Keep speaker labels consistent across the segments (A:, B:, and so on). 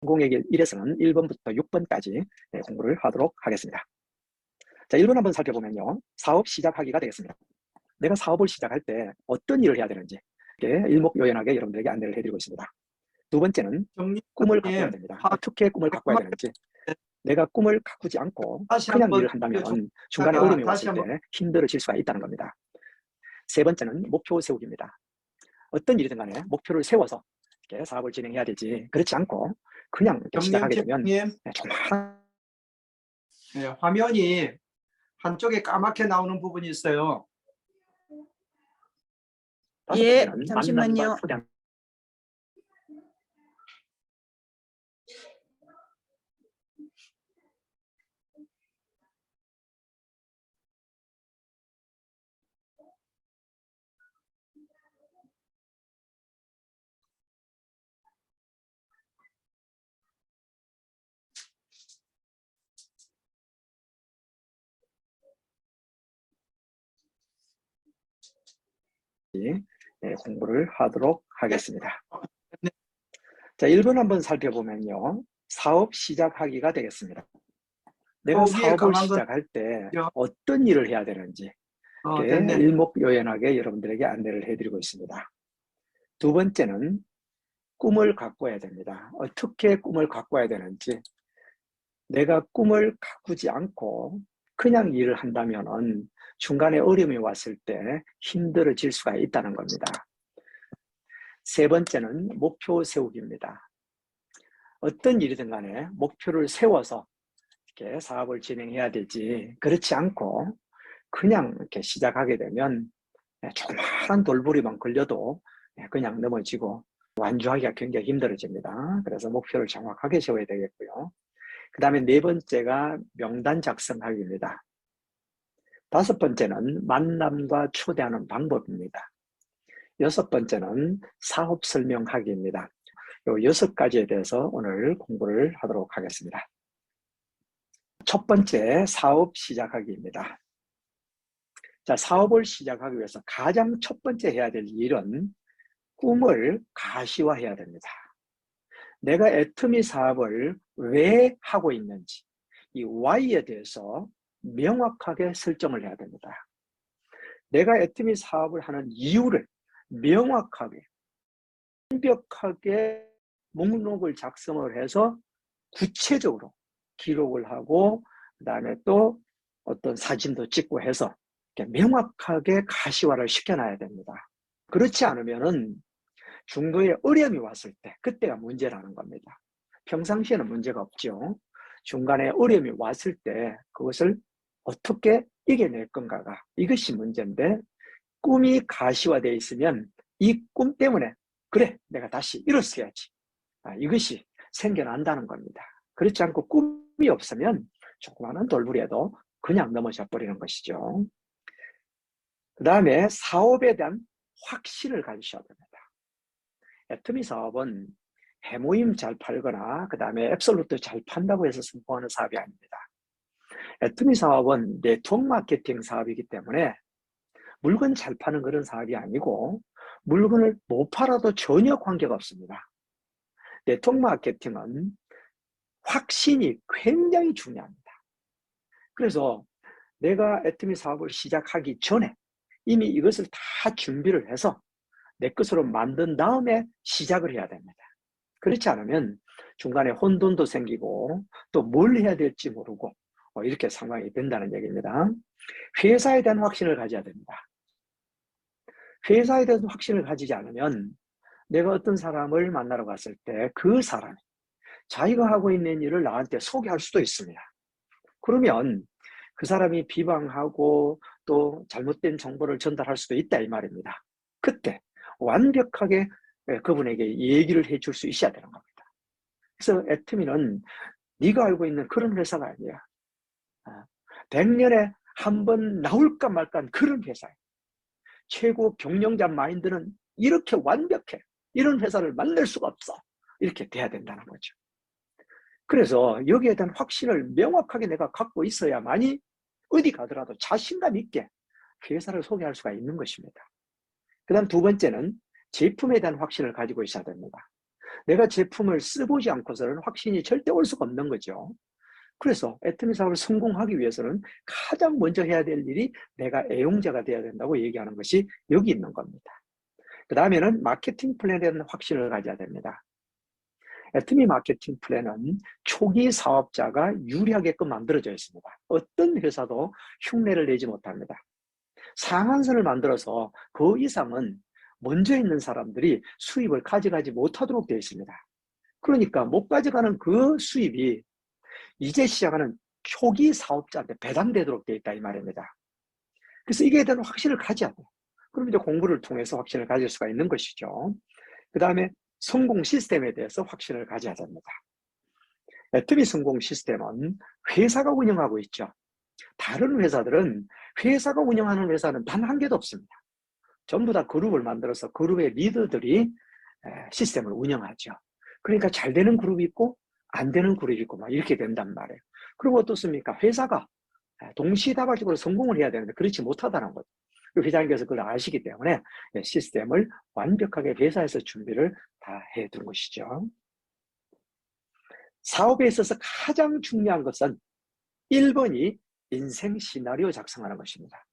A: 공공의 1에서는 1번부터 6번까지 공부를 하도록 하겠습니다. 자, 1번 한번 살펴보면요. 사업 시작하기가 되겠습니다. 내가 사업을 시작할 때 어떤 일을 해야 되는지 일목요연하게 여러분들에게 안내를 해드리고 있습니다. 두 번째는 꿈을 가꿔야 됩니다. 어떻게 꿈을 가꿔야 되는지, 내가 꿈을 가꾸지 않고 그냥 일을 한다면 중간에 어려움이 왔을 때 힘들어질 수가 있다는 겁니다. 세 번째는 목표 세우기입니다. 어떤 일이든 간에 목표를 세워서 이렇게 사업을 진행해야 되지, 그렇지 않고 그냥 이렇게 시작하게 되면
B: 화면이 한쪽에 까맣게 나오는 부분이 있어요.
A: 예,
C: 잠시만요.
A: 공부를 하도록 하겠습니다. 자, 1번 한번 살펴보면요. 사업 시작하기가 되겠습니다. 내가 사업을 시작할 때 어떤 일을 해야 되는지 일목요연하게 여러분들에게 안내를 해드리고 있습니다. 두 번째는 꿈을 가꿔야 됩니다. 어떻게 꿈을 가꿔야 되는지, 내가 꿈을 가꾸지 않고 그냥 일을 한다면 중간에 어려움이 왔을 때 힘들어질 수가 있다는 겁니다. 세 번째는 목표 세우기입니다. 어떤 일이든 간에 목표를 세워서 이렇게 사업을 진행해야 되지, 그렇지 않고 그냥 이렇게 시작하게 되면 조그마한 돌부리만 걸려도 그냥 넘어지고 완주하기가 굉장히 힘들어집니다. 그래서 목표를 정확하게 세워야 되겠고요. 그 다음에 네 번째가 명단 작성하기입니다. 다섯 번째는 만남과 초대하는 방법입니다. 여섯 번째는 사업 설명하기입니다. 이 6가지에 대해서 오늘 공부를 하도록 하겠습니다. 첫 번째, 사업 시작하기입니다. 자, 사업을 시작하기 위해서 가장 첫 번째 해야 될 일은 꿈을 가시화해야 됩니다. 내가 애터미 사업을 왜 하고 있는지, 이 Y에 대해서 명확하게 설정을 해야 됩니다. 내가 애터미 사업을 하는 이유를 명확하게, 완벽하게 목록을 작성을 해서 구체적으로 기록을 하고, 그 다음에 또 어떤 사진도 찍고 해서 이렇게 명확하게 가시화를 시켜놔야 됩니다. 그렇지 않으면은 중도에 어려움이 왔을 때 그때가 문제라는 겁니다. 평상시에는 문제가 없죠. 중간에 어려움이 왔을 때 그것을 어떻게 이겨낼 건가가, 이것이 문제인데, 꿈이 가시화되어 있으면 이 꿈 때문에 그래, 내가 다시 일어서야지, 이것이 생겨난다는 겁니다. 그렇지 않고 꿈이 없으면 조그마한 돌부리에도 그냥 넘어져 버리는 것이죠. 그 다음에 사업에 대한 확신을 가지셔야 됩니다. 애터미 사업은 해모임 잘 팔거나 그 다음에 앱솔루트 잘 판다고 해서 성공하는 사업이 아닙니다. 애터미 사업은 네트워크 마케팅 사업이기 때문에 물건 잘 파는 그런 사업이 아니고, 물건을 못 팔아도 전혀 관계가 없습니다. 네트워크 마케팅은 확신이 굉장히 중요합니다. 그래서 내가 애터미 사업을 시작하기 전에 이미 이것을 다 준비를 해서 내 것으로 만든 다음에 시작을 해야 됩니다. 그렇지 않으면 중간에 혼돈도 생기고 또 뭘 해야 될지 모르고 이렇게 상황이 된다는 얘기입니다. 회사에 대한 확신을 가져야 됩니다. 회사에 대한 확신을 가지지 않으면 내가 어떤 사람을 만나러 갔을 때 그 사람이 자기가 하고 있는 일을 나한테 소개할 수도 있습니다. 그러면 그 사람이 비방하고 또 잘못된 정보를 전달할 수도 있다, 이 말입니다. 그때 완벽하게 그분에게 얘기를 해줄 수 있어야 되는 겁니다. 그래서 애터미는 네가 알고 있는 그런 회사가 아니야. 100년에 한 번 나올까 말까 그런 회사예요. 최고 경영자 마인드는 이렇게 완벽해. 이런 회사를 만날 수가 없어. 이렇게 돼야 된다는 거죠. 그래서 여기에 대한 확신을 명확하게 내가 갖고 있어야만이 어디 가더라도 자신감 있게 회사를 소개할 수가 있는 것입니다. 그 다음 두 번째는 제품에 대한 확신을 가지고 있어야 됩니다. 내가 제품을 써보지 않고서는 확신이 절대 올 수가 없는 거죠. 그래서 애터미 사업을 성공하기 위해서는 가장 먼저 해야 될 일이 내가 애용자가 돼야 된다고 얘기하는 것이 여기 있는 겁니다. 그 다음에는 마케팅 플랜에 대한 확신을 가져야 됩니다. 애터미 마케팅 플랜은 초기 사업자가 유리하게끔 만들어져 있습니다. 어떤 회사도 흉내를 내지 못합니다. 상한선을 만들어서 그 이상은 먼저 있는 사람들이 수입을 가져가지 못하도록 되어 있습니다. 그러니까 못 가져가는 그 수입이 이제 시작하는 초기 사업자한테 배당되도록 되어 있다 이 말입니다. 그래서 이게 대한 확신을 가져야 돼요. 그럼 이제 공부를 통해서 확신을 가질 수가 있는 것이죠. 그 다음에 성공 시스템에 대해서 확신을 가져야 됩니다. 애터미 성공 시스템은 회사가 운영하고 있죠. 다른 회사들은 회사가 운영하는 회사는 단 한 개도 없습니다. 전부 다 그룹을 만들어서 그룹의 리더들이 시스템을 운영하죠. 그러니까 잘 되는 그룹이 있고 안 되는 그룹이 있고 막 이렇게 된단 말이에요. 그리고 어떻습니까? 회사가 동시다발적으로 성공을 해야 되는데 그렇지 못하다는 거죠. 회장님께서 그걸 아시기 때문에 시스템을 완벽하게 회사에서 준비를 다 해둔 것이죠. 사업에 있어서 가장 중요한 것은 1번이 인생 시나리오 작성하는 것입니다.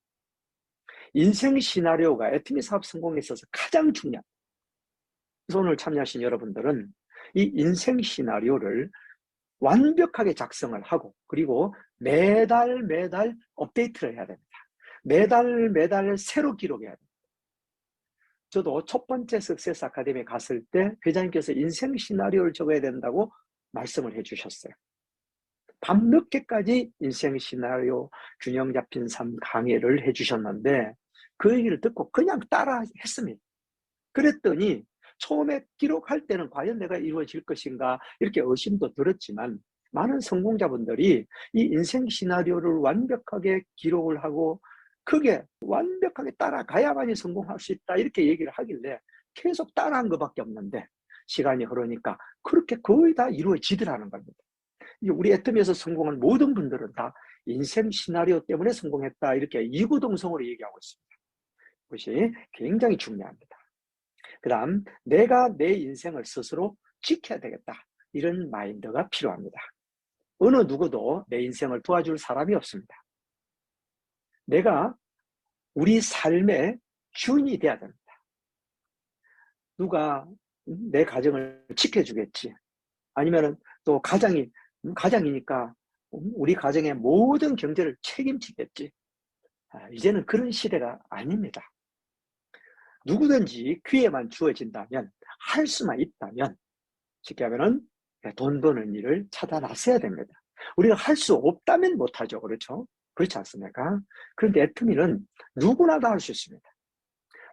A: 인생 시나리오가 애터미 사업 성공에 있어서 가장 중요합니다. 그래서 오늘 참여하신 여러분들은 이 인생 시나리오를 완벽하게 작성을 하고 그리고 매달 업데이트를 해야 됩니다. 매달 새로 기록해야 됩니다. 저도 첫 번째 석세스 아카데미에 갔을 때 회장님께서 인생 시나리오를 적어야 된다고 말씀을 해주셨어요. 밤늦게까지 인생 시나리오 균형 잡힌 삶 강의를 해주셨는데 그 얘기를 듣고 그냥 따라 했습니다. 그랬더니 처음에 기록할 때는 과연 내가 이루어질 것인가 이렇게 의심도 들었지만 많은 성공자분들이 이 인생 시나리오를 완벽하게 기록을 하고 그게 완벽하게 따라가야만이 성공할 수 있다 이렇게 얘기를 하길래 계속 따라한 것밖에 없는데 시간이 흐르니까 그렇게 거의 다 이루어지더라는 겁니다. 우리 애터미에서 성공한 모든 분들은 다 인생 시나리오 때문에 성공했다 이렇게 이구동성으로 얘기하고 있습니다. 그것이 굉장히 중요합니다. 그 다음 내가 내 인생을 스스로 지켜야 되겠다 이런 마인드가 필요합니다. 어느 누구도 내 인생을 도와줄 사람이 없습니다. 내가 우리 삶의 주인이 돼야 됩니다. 누가 내 가정을 지켜주겠지 아니면 또 가장이니까 우리 가정의 모든 경제를 책임지겠지. 이제는 그런 시대가 아닙니다. 누구든지 기회만 주어진다면 할 수만 있다면 쉽게 하면은 돈 버는 일을 찾아 나서야 됩니다. 우리가 할 수 없다면 못하죠. 그렇죠? 그렇지 않습니까? 그런데 애터미는 누구나 다 할 수 있습니다.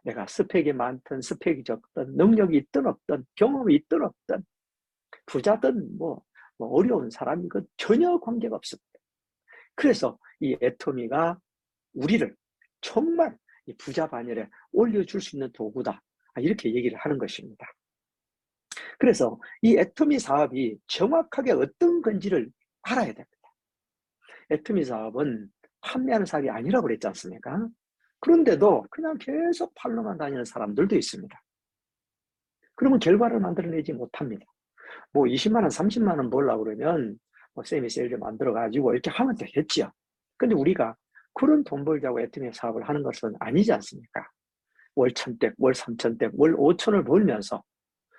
A: 내가 스펙이 많든 스펙이 적든 능력이 있든 없든 경험이 있든 없든 부자든 뭐 어려운 사람이건 전혀 관계가 없습니다. 그래서 이 애터미가 우리를 정말 이 부자 반열에 올려줄 수 있는 도구다. 이렇게 얘기를 하는 것입니다. 그래서 이 애터미 사업이 정확하게 어떤 건지를 알아야 됩니다. 애터미 사업은 판매하는 사업이 아니라고 그랬지 않습니까? 그런데도 그냥 계속 팔러만 다니는 사람들도 있습니다. 그러면 결과를 만들어내지 못합니다. 뭐 20만 원, 30만 원 벌려고 그러면 뭐 세미 세일을 만들어가지고 이렇게 하면 되겠지요. 근데 우리가 그런 돈 벌자고 애터미 사업을 하는 것은 아니지 않습니까? 월 1,000대, 월 3,000대, 월 5,000을 벌면서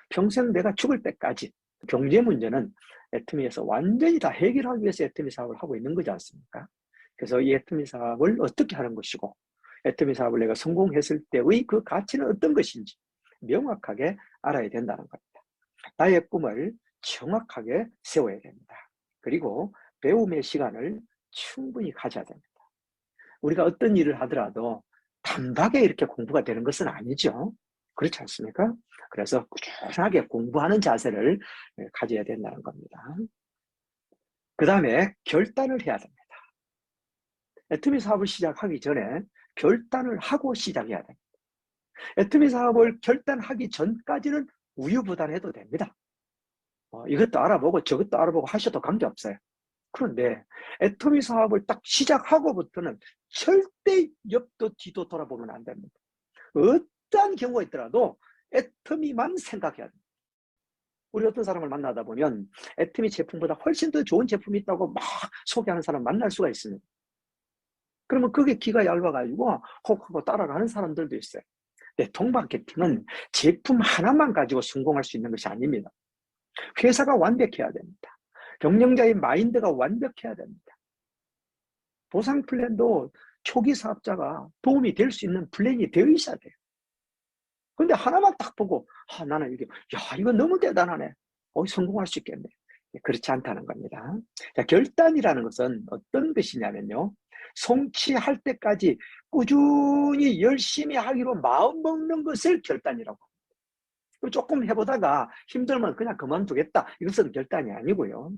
A: 평생 내가 죽을 때까지 경제 문제는 애터미에서 완전히 다 해결하기 위해서 애터미 사업을 하고 있는 거지 않습니까? 그래서 이 애터미 사업을 어떻게 하는 것이고 애터미 사업을 내가 성공했을 때의 그 가치는 어떤 것인지 명확하게 알아야 된다는 겁니다. 나의 꿈을 정확하게 세워야 됩니다. 그리고 배움의 시간을 충분히 가져야 됩니다. 우리가 어떤 일을 하더라도 단박에 이렇게 공부가 되는 것은 아니죠. 그렇지 않습니까? 그래서 꾸준하게 공부하는 자세를 가져야 된다는 겁니다. 그 다음에 결단을 해야 됩니다. 애터미 사업을 시작하기 전에 결단을 하고 시작해야 됩니다. 애터미 사업을 결단하기 전까지는 우유부단해도 됩니다. 이것도 알아보고 저것도 알아보고 하셔도 관계없어요. 그런데 애터미 사업을 딱 시작하고부터는 절대 옆도 뒤도 돌아보면 안 됩니다. 어떠한 경우가 있더라도 애터미만 생각해야 됩니다. 우리 어떤 사람을 만나다 보면 애터미 제품보다 훨씬 더 좋은 제품이 있다고 막 소개하는 사람 만날 수가 있습니다. 그러면 그게 귀가 얇아가지고 혹하고 따라가는 사람들도 있어요. 네트워크 마케팅은 제품 하나만 가지고 성공할 수 있는 것이 아닙니다. 회사가 완벽해야 됩니다. 경영자의 마인드가 완벽해야 됩니다. 보상 플랜도 초기 사업자가 도움이 될 수 있는 플랜이 되어 있어야 돼요. 근데 하나만 딱 보고 나는 이게 이거 너무 대단하네. 성공할 수 있겠네. 그렇지 않다는 겁니다. 자, 결단이라는 것은 어떤 것이냐면요. 성취할 때까지 꾸준히 열심히 하기로 마음먹는 것을 결단이라고 합니다. 조금 해보다가 힘들면 그냥 그만두겠다. 이것은 결단이 아니고요.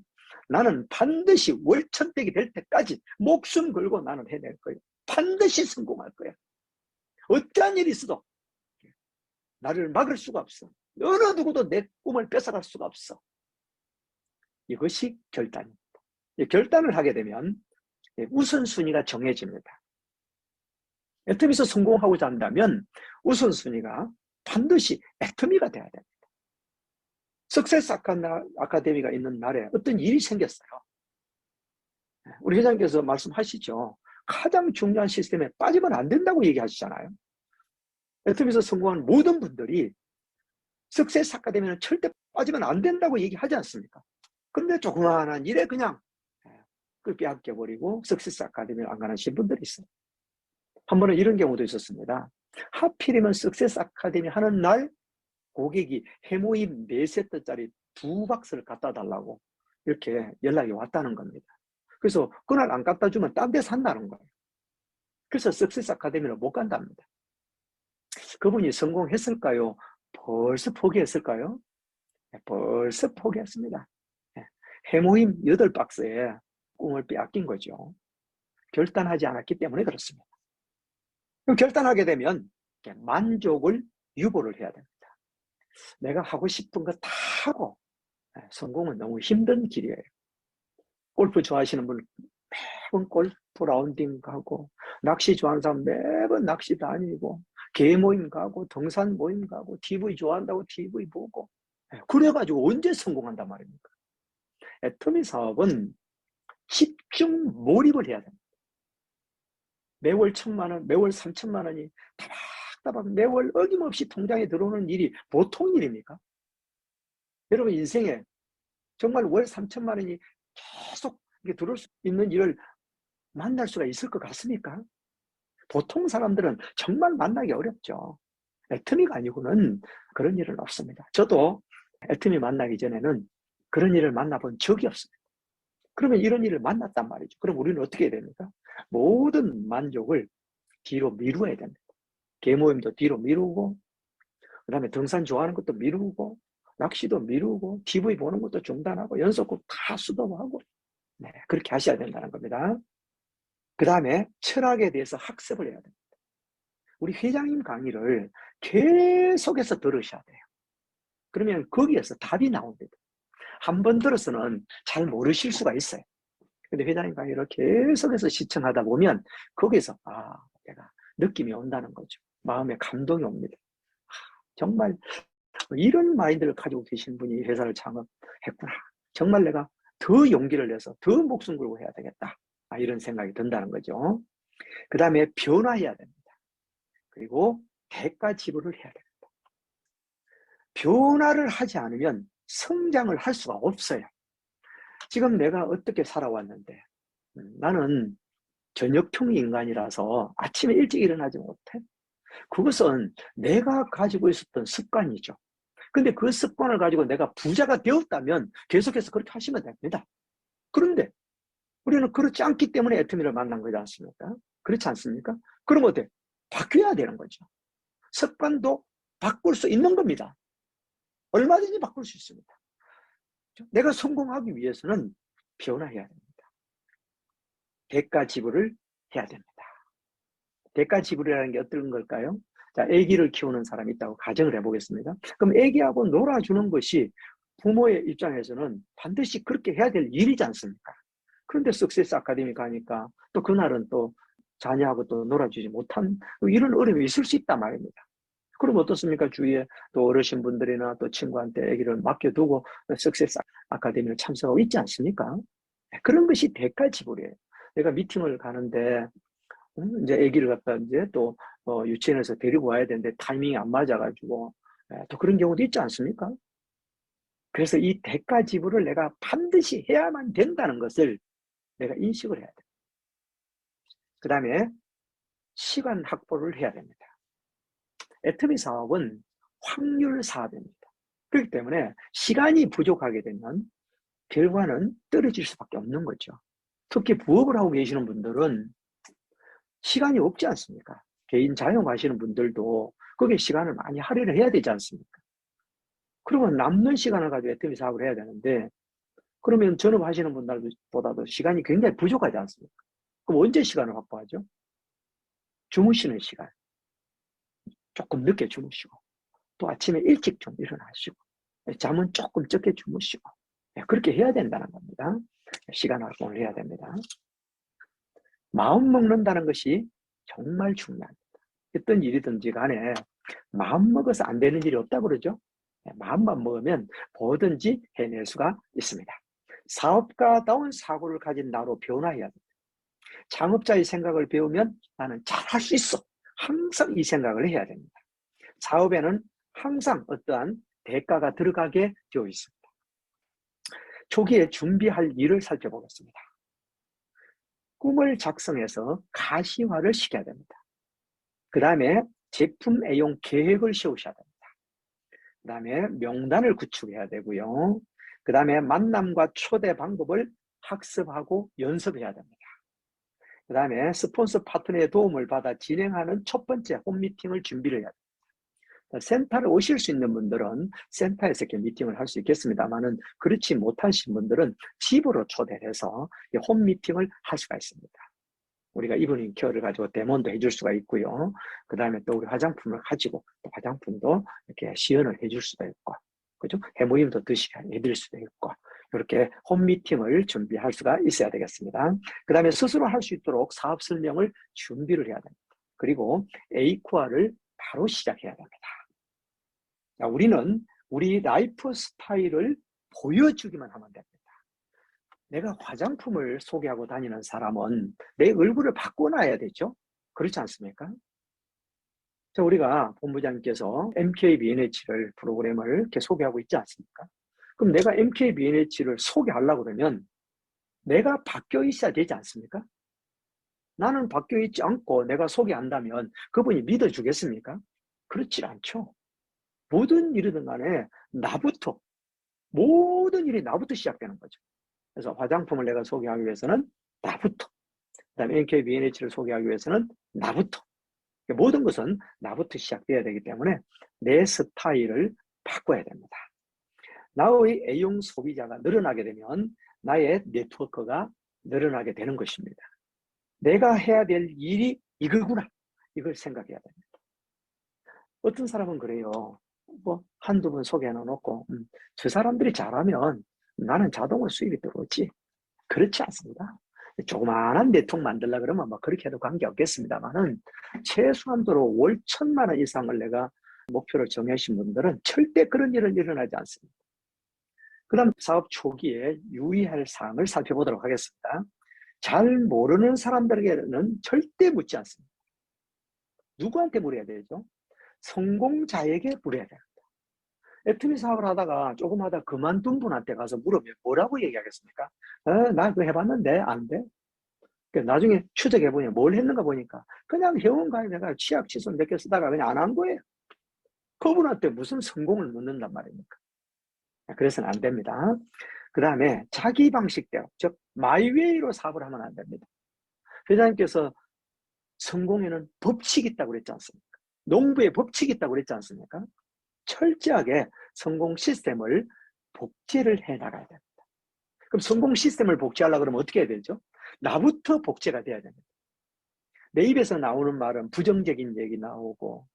A: 나는 반드시 월천백이 될 때까지 목숨 걸고 나는 해낼 거예요. 반드시 성공할 거야. 어떠한 일이 있어도 나를 막을 수가 없어. 어느 누구도 내 꿈을 뺏어갈 수가 없어. 이것이 결단입니다. 결단을 하게 되면 우선순위가 정해집니다. 애터미에서 성공하고자 한다면 우선순위가 반드시 애터미가 돼야 됩니다. 석세스 아카데미가 있는 날에 어떤 일이 생겼어요. 우리 회장님께서 말씀하시죠. 가장 중요한 시스템에 빠지면 안 된다고 얘기하시잖아요. 애터미에서 성공한 모든 분들이 석세스 아카데미는 절대 빠지면 안 된다고 얘기하지 않습니까? 근데 조그마한 일에 그냥 그걸 빼앗겨버리고 석세스 아카데미를 안 가는 분들이 있어요. 한 번은 이런 경우도 있었습니다. 하필이면 석세스 아카데미 하는 날 고객이 해모임 4세트짜리 2박스를 갖다 달라고 이렇게 연락이 왔다는 겁니다. 그래서 그날 안 갖다 주면 딴 데 산다는 거예요. 그래서 석세스 아카데미를 못 간답니다. 그분이 성공했을까요? 벌써 포기했을까요? 벌써 포기했습니다. 해모임 8박스에 꿈을 빼앗긴 거죠. 결단하지 않았기 때문에 그렇습니다. 그럼 결단하게 되면 만족을 유보를 해야 됩니다. 내가 하고 싶은 거 다 하고 성공은 너무 힘든 길이에요. 골프 좋아하시는 분 매번 골프 라운딩 가고, 낚시 좋아하는 사람 매번 낚시 다니고, 개 모임 가고, 등산 모임 가고, TV 좋아한다고 TV 보고, 그래가지고 언제 성공한단 말입니까? 애터미 사업은 집중 몰입을 해야 됩니다. 매월 1,000만 원, 매월 3천만 원이 따박따박 매월 어김없이 통장에 들어오는 일이 보통 일입니까? 여러분 인생에 정말 월 3천만 원이 계속 들어올 수 있는 일을 만날 수가 있을 것 같습니까? 보통 사람들은 정말 만나기 어렵죠. 애터미가 아니고는 그런 일은 없습니다. 저도 애터미 만나기 전에는 그런 일을 만나본 적이 없습니다. 그러면 이런 일을 만났단 말이죠. 그럼 우리는 어떻게 해야 됩니까? 모든 만족을 뒤로 미루어야 됩니다. 개모임도 뒤로 미루고, 그 다음에 등산 좋아하는 것도 미루고, 낚시도 미루고, TV 보는 것도 중단하고, 연속곡 다 수도하고, 그렇게 하셔야 된다는 겁니다. 그 다음에 철학에 대해서 학습을 해야 됩니다. 우리 회장님 강의를 계속해서 들으셔야 돼요. 그러면 거기에서 답이 나옵니다. 한 번 들어서는 잘 모르실 수가 있어요. 근데 회장님 강의를 계속해서 시청하다 보면 거기서 내가 느낌이 온다는 거죠. 마음에 감동이 옵니다. 정말 이런 마인드를 가지고 계신 분이 회사를 창업했구나. 정말 내가 더 용기를 내서 더 목숨 걸고 해야 되겠다. 이런 생각이 든다는 거죠. 그 다음에 변화해야 됩니다. 그리고 대가 지불을 해야 됩니다. 변화를 하지 않으면 성장을 할 수가 없어요. 지금 내가 어떻게 살아왔는데 나는 저녁형 인간이라서 아침에 일찍 일어나지 못해. 그것은 내가 가지고 있었던 습관이죠. 근데 그 습관을 가지고 내가 부자가 되었다면 계속해서 그렇게 하시면 됩니다. 그런데 우리는 그렇지 않기 때문에 애터미를 만난 거지 않습니까? 그렇지 않습니까? 그럼 어때? 바뀌어야 되는 거죠. 습관도 바꿀 수 있는 겁니다. 얼마든지 바꿀 수 있습니다. 내가 성공하기 위해서는 변화해야 됩니다. 대가 지불을 해야 됩니다. 대가 지불이라는 게 어떤 걸까요? 자, 아기를 키우는 사람이 있다고 가정을 해보겠습니다. 그럼 아기하고 놀아주는 것이 부모의 입장에서는 반드시 그렇게 해야 될 일이지 않습니까? 그런데 석세스 아카데미 가니까 또 그날은 또 자녀하고 또 놀아주지 못한 이런 어려움이 있을 수 있단 말입니다. 그럼 어떻습니까? 주위에 또 어르신분들이나 또 친구한테 아기를 맡겨두고 석세스 아카데미를 참석하고 있지 않습니까? 그런 것이 대가 지불이에요. 내가 미팅을 가는데 이제 아기를 갖다 이제 또 유치원에서 데리고 와야 되는데 타이밍이 안 맞아가지고 또 그런 경우도 있지 않습니까? 그래서 이 대가 지불을 내가 반드시 해야만 된다는 것을 내가 인식을 해야 돼. 그 다음에 시간 확보를 해야 됩니다. 애터미 사업은 확률 사업입니다. 그렇기 때문에 시간이 부족하게 되면 결과는 떨어질 수밖에 없는 거죠. 특히 부업을 하고 계시는 분들은 시간이 없지 않습니까? 개인 자영 하시는 분들도 거기에 시간을 많이 할애를 해야 되지 않습니까? 그러면 남는 시간을 가지고 애터미 사업을 해야 되는데 그러면 전업하시는 분들보다도 시간이 굉장히 부족하지 않습니까? 그럼 언제 시간을 확보하죠? 주무시는 시간. 조금 늦게 주무시고 또 아침에 일찍 좀 일어나시고 잠은 조금 적게 주무시고 그렇게 해야 된다는 겁니다. 시간 활동을 해야 됩니다. 마음 먹는다는 것이 정말 중요합니다. 어떤 일이든지 간에 마음 먹어서 안 되는 일이 없다고 그러죠. 마음만 먹으면 뭐든지 해낼 수가 있습니다. 사업가다운 사고를 가진 나로 변화해야 됩니다. 창업자의 생각을 배우면 나는 잘할 수 있어. 항상 이 생각을 해야 됩니다. 사업에는 항상 어떠한 대가가 들어가게 되어 있습니다. 초기에 준비할 일을 살펴보겠습니다. 꿈을 작성해서 가시화를 시켜야 됩니다. 그 다음에 제품 애용 계획을 세우셔야 됩니다. 그 다음에 명단을 구축해야 되고요. 그 다음에 만남과 초대 방법을 학습하고 연습해야 됩니다. 그 다음에 스폰서 파트너의 도움을 받아 진행하는 첫 번째 홈미팅을 준비를 해야 됩니다. 센터를 오실 수 있는 분들은 센터에서 이렇게 미팅을 할 수 있겠습니다만은 그렇지 못하신 분들은 집으로 초대를 해서 홈미팅을 할 수가 있습니다. 우리가 이브닝 케어를 가지고 데모도 해줄 수가 있고요. 그 다음에 또 우리 화장품을 가지고 또 화장품도 이렇게 시연을 해줄 수도 있고, 그죠? 해모임도 드시게 해드릴 수도 있고, 이렇게 홈미팅을 준비할 수가 있어야 되겠습니다. 그 다음에 스스로 할 수 있도록 사업 설명을 준비를 해야 됩니다. 그리고 A코아를 바로 시작해야 됩니다. 자, 우리는 우리 라이프 스타일을 보여주기만 하면 됩니다. 내가 화장품을 소개하고 다니는 사람은 내 얼굴을 바꿔놔야 되죠? 그렇지 않습니까? 자, 우리가 본부장님께서 MKBNH를 프로그램을 이렇게 소개하고 있지 않습니까? 그럼 내가 MKBNH를 소개하려고 그러면 내가 바뀌어 있어야 되지 않습니까? 나는 바뀌어 있지 않고 내가 소개한다면 그분이 믿어주겠습니까? 그렇지 않죠. 모든 일이든 간에 나부터, 모든 일이 나부터 시작되는 거죠. 그래서 화장품을 내가 소개하기 위해서는 나부터, 그 다음에 NKBNH를 소개하기 위해서는 나부터, 모든 것은 나부터 시작돼야 되기 때문에 내 스타일을 바꿔야 됩니다. 나의 애용 소비자가 늘어나게 되면 나의 네트워크가 늘어나게 되는 것입니다. 내가 해야 될 일이 이거구나, 이걸 생각해야 됩니다. 어떤 사람은 그래요. 뭐 한두 번 소개해 놓고 저 사람들이 잘하면 나는 자동으로 수입이 들어오지. 그렇지 않습니다. 조그마한 네트워크 만들려 그러면 뭐 그렇게 해도 관계없겠습니다만은 최소한도로 월 1,000만 원 이상을 내가 목표를 정하신 분들은 절대 그런 일은 일어나지 않습니다. 그 다음 사업 초기에 유의할 사항을 살펴보도록 하겠습니다. 잘 모르는 사람들에게는 절대 묻지 않습니다. 누구한테 물어야 되죠? 성공자에게 물어야 됩니다. 애터미 사업을 하다가 조금 하다 그만둔 분한테 가서 물으면 뭐라고 얘기하겠습니까? 나 그거 해봤는데 안 돼. 나중에 추적해보니 뭘 했는가 보니까 그냥 해온 거에 내가 취약 칫솔 몇 개 쓰다가 그냥 안 한 거예요. 그분한테 무슨 성공을 묻는단 말입니까? 그래서는 안 됩니다. 그 다음에 자기 방식대로, 즉 마이웨이로 사업을 하면 안 됩니다. 회장님께서 성공에는 법칙이 있다고 그랬지 않습니까? 농부의 법칙이 있다고 그랬지 않습니까? 철저하게 성공 시스템을 복제를 해 나가야 됩니다. 그럼 성공 시스템을 복제하려고 그러면 어떻게 해야 되죠? 나부터 복제가 돼야 됩니다. 내 입에서 나오는 말은 부정적인 얘기 나오고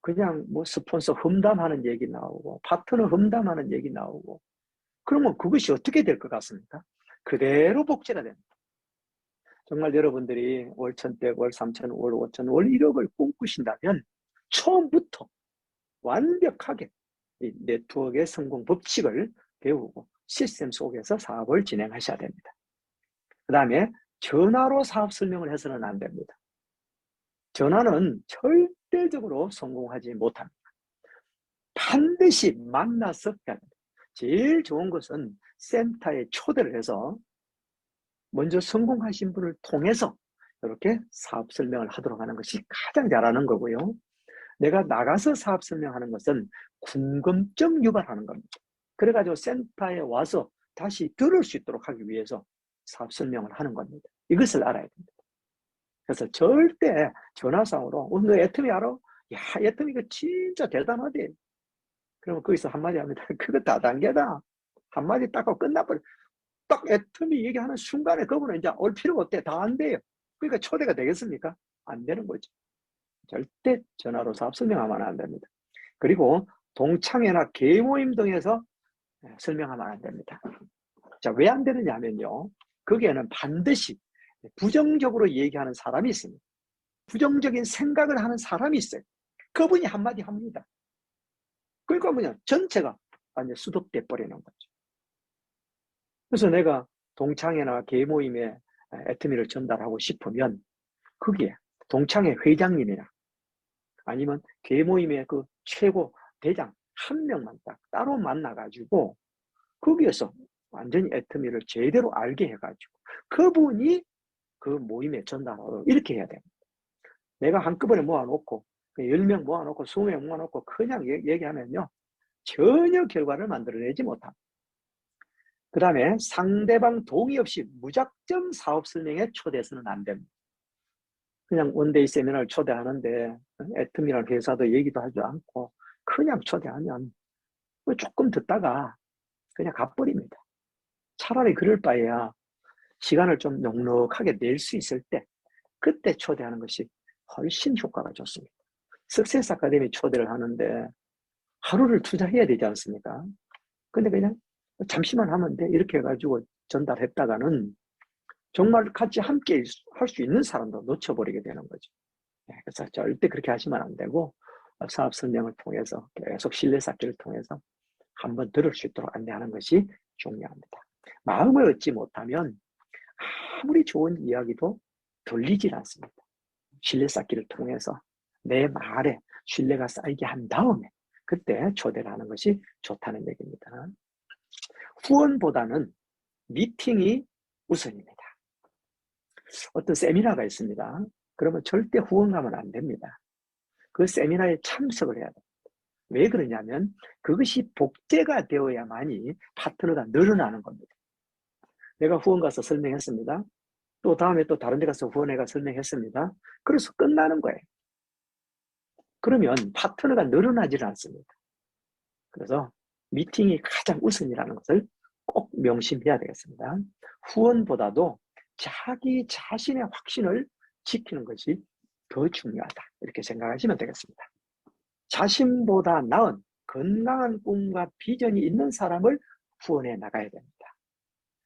A: 그냥 뭐 스폰서 험담하는 얘기 나오고 파트너 험담하는 얘기 나오고 그러면 그것이 어떻게 될 것 같습니까? 그대로 복제가 됩니다. 정말 여러분들이 월 1,100, 월 3,000, 월 5,000, 월 1억을 꿈꾸신다면 처음부터 완벽하게 이 네트워크의 성공 법칙을 배우고 시스템 속에서 사업을 진행하셔야 됩니다. 그 다음에 전화로 사업 설명을 해서는 안 됩니다. 전화는 절대적으로 성공하지 못합니다. 반드시 만나서 해야 됩니다. 제일 좋은 것은 센터에 초대를 해서 먼저 성공하신 분을 통해서 이렇게 사업 설명을 하도록 하는 것이 가장 잘하는 거고요. 내가 나가서 사업 설명하는 것은 궁금증 유발하는 겁니다. 그래가지고 센터에 와서 다시 들을 수 있도록 하기 위해서 사업 설명을 하는 겁니다. 이것을 알아야 됩니다. 그래서 절대 전화상으로 너 애터미 알아? 야, 애터미 이거 진짜 대단하대. 그러면 거기서 한마디 합니다. 그거 다단계다. 한마디 딱 하고 끝나버려. 딱 애터미 얘기하는 순간에 그분은 이제 올 필요가 없대. 다 안 돼요. 그러니까 초대가 되겠습니까? 안 되는 거죠. 절대 전화로 사업 설명하면 안 됩니다. 그리고 동창회나 계모임 등에서 설명하면 안 됩니다. 자, 왜 안 되느냐 하면요. 거기에는 반드시 부정적으로 얘기하는 사람이 있습니다. 부정적인 생각을 하는 사람이 있어요. 그분이 한마디 합니다. 그러니까 뭐냐, 전체가 완전 수독돼 버리는 거죠. 그래서 내가 동창회나 계모임에 애터미를 전달하고 싶으면 거기에 동창회 회장님이나 아니면 계모임의 그 최고 대장 한 명만 딱 따로 만나가지고 거기에서 완전히 애터미를 제대로 알게 해가지고 그분이 그 모임에 전달하도록 이렇게 해야 됩니다. 내가 한꺼번에 모아놓고 10명 모아놓고 20명 모아놓고 그냥 얘기하면요 전혀 결과를 만들어내지 못합니다. 그 다음에 상대방 동의 없이 무작정 사업 설명에 초대해서는 안 됩니다. 그냥 원데이 세미나를 초대하는데 애터미라는 회사도 얘기도 하지 않고 그냥 초대하면 조금 듣다가 그냥 가버립니다. 차라리 그럴 바에야 시간을 좀 넉넉하게 낼 수 있을 때 그때 초대하는 것이 훨씬 효과가 좋습니다. 석세스 아카데미 초대를 하는데 하루를 투자해야 되지 않습니까? 근데 그냥 잠시만 하면 돼 이렇게 해가지고 전달했다가는 정말 같이 함께 할 수 있는 사람도 놓쳐버리게 되는 거죠. 그래서 절대 그렇게 하시면 안 되고 사업 설명을 통해서 계속 신뢰 쌓기를 통해서 한번 들을 수 있도록 안내하는 것이 중요합니다. 마음을 얻지 못하면 아무리 좋은 이야기도 들리질 않습니다. 신뢰 쌓기를 통해서 내 말에 신뢰가 쌓이게 한 다음에 그때 초대를 하는 것이 좋다는 얘기입니다. 후원보다는 미팅이 우선입니다. 어떤 세미나가 있습니다. 그러면 절대 후원하면 안 됩니다. 그 세미나에 참석을 해야 됩니다. 왜 그러냐면 그것이 복제가 되어야만이 파트너가 늘어나는 겁니다. 내가 후원 가서 설명했습니다. 또 다음에 또 다른 데 가서 후원회가 설명했습니다. 그래서 끝나는 거예요. 그러면 파트너가 늘어나지는 않습니다. 그래서 미팅이 가장 우선이라는 것을 꼭 명심해야 되겠습니다. 후원보다도 자기 자신의 확신을 지키는 것이 더 중요하다. 이렇게 생각하시면 되겠습니다. 자신보다 나은 건강한 꿈과 비전이 있는 사람을 후원해 나가야 됩니다.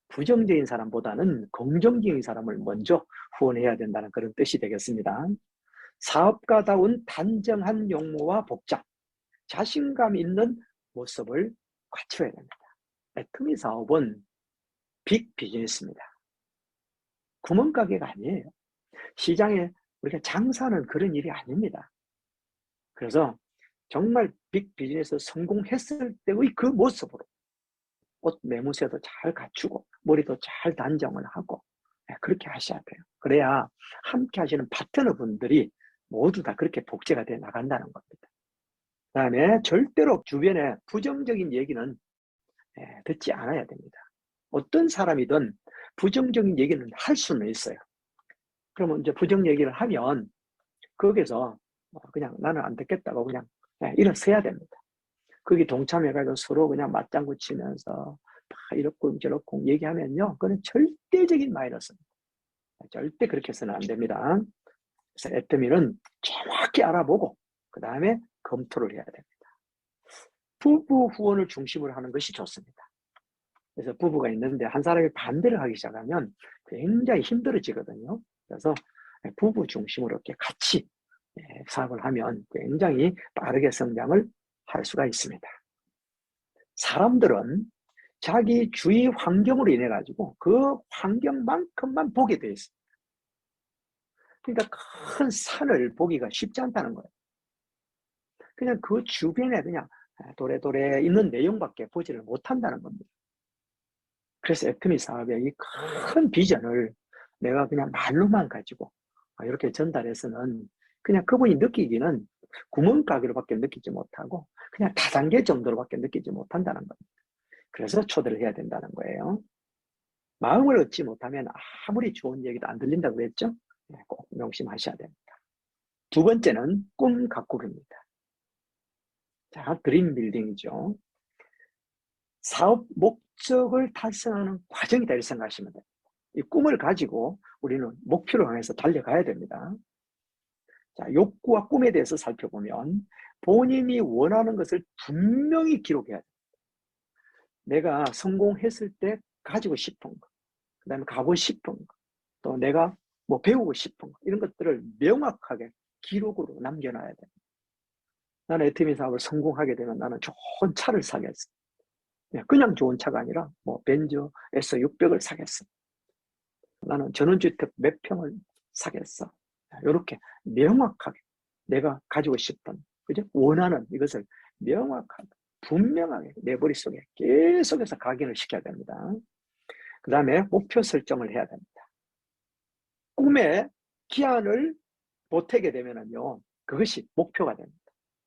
A: 부정적인 사람보다는 긍정적인 사람을 먼저 후원해야 된다는 그런 뜻이 되겠습니다. 사업가다운 단정한 용모와 복장, 자신감 있는 모습을 갖춰야 됩니다. 애터미 사업은 빅 비즈니스입니다. 구멍가게가 아니에요. 시장에 우리가 장사하는 그런 일이 아닙니다. 그래서 정말 빅 비즈니스 성공했을 때의 그 모습으로 옷 매무새도 잘 갖추고 머리도 잘 단정을 하고 그렇게 하셔야 돼요. 그래야 함께 하시는 파트너분들이 모두 다 그렇게 복제가 돼 나간다는 겁니다. 그 다음에 절대로 주변에 부정적인 얘기는 듣지 않아야 됩니다. 어떤 사람이든 부정적인 얘기는 할 수는 있어요. 그러면 이제 부정 얘기를 하면 거기서 그냥 나는 안 듣겠다고 그냥 일어서야 됩니다. 거기 동참해가지고 서로 그냥 맞장구 치면서 이렇고 저렇고 얘기하면요. 그건 절대적인 마이너스입니다. 절대 그렇게 해서는 안 됩니다. 그래서 애터미는 정확히 알아보고 그 다음에 검토를 해야 됩니다. 부부 후원을 중심으로 하는 것이 좋습니다. 그래서 부부가 있는데 한 사람이 반대를 하기 시작하면 굉장히 힘들어지거든요. 그래서 부부 중심으로 이렇게 같이 사업을 하면 굉장히 빠르게 성장을 할 수가 있습니다. 사람들은 자기 주위 환경으로 인해 가지고 그 환경만큼만 보게 돼 있어요. 그러니까 큰 산을 보기가 쉽지 않다는 거예요. 그냥 그 주변에 그냥 도래도래 있는 내용밖에 보지를 못한다는 겁니다. 그래서 애터미 사업의 이 큰 비전을 내가 그냥 말로만 가지고 이렇게 전달해서는 그냥 그분이 느끼기는 구멍가게로밖에 느끼지 못하고 그냥 다단계 정도로밖에 느끼지 못한다는 겁니다. 그래서 초대를 해야 된다는 거예요. 마음을 얻지 못하면 아무리 좋은 얘기도 안 들린다고 그랬죠? 꼭 명심하셔야 됩니다. 두 번째는 꿈 가꾸기입니다. 자, 드림 빌딩이죠. 사업 목적을 달성하는 과정이다 이렇게 생각하시면 돼요. 이 꿈을 가지고 우리는 목표를 향해서 달려가야 됩니다. 자, 욕구와 꿈에 대해서 살펴보면 본인이 원하는 것을 분명히 기록해야 돼요. 내가 성공했을 때 가지고 싶은 거, 그 다음에 가고 싶은 거, 또 내가 뭐 배우고 싶은 거, 이런 것들을 명확하게 기록으로 남겨놔야 돼요. 나는 애터미 사업을 성공하게 되면 나는 좋은 차를 사겠어. 그냥 좋은 차가 아니라 뭐 벤츠 S600을 사겠어. 나는 전원주택 몇 평을 사겠어. 이렇게 명확하게 내가 가지고 싶던, 그죠? 원하는 이것을 명확하게, 분명하게 내 머릿속에 계속해서 각인을 시켜야 됩니다. 그 다음에 목표 설정을 해야 됩니다. 꿈에 기한을 보태게 되면은요, 그것이 목표가 됩니다.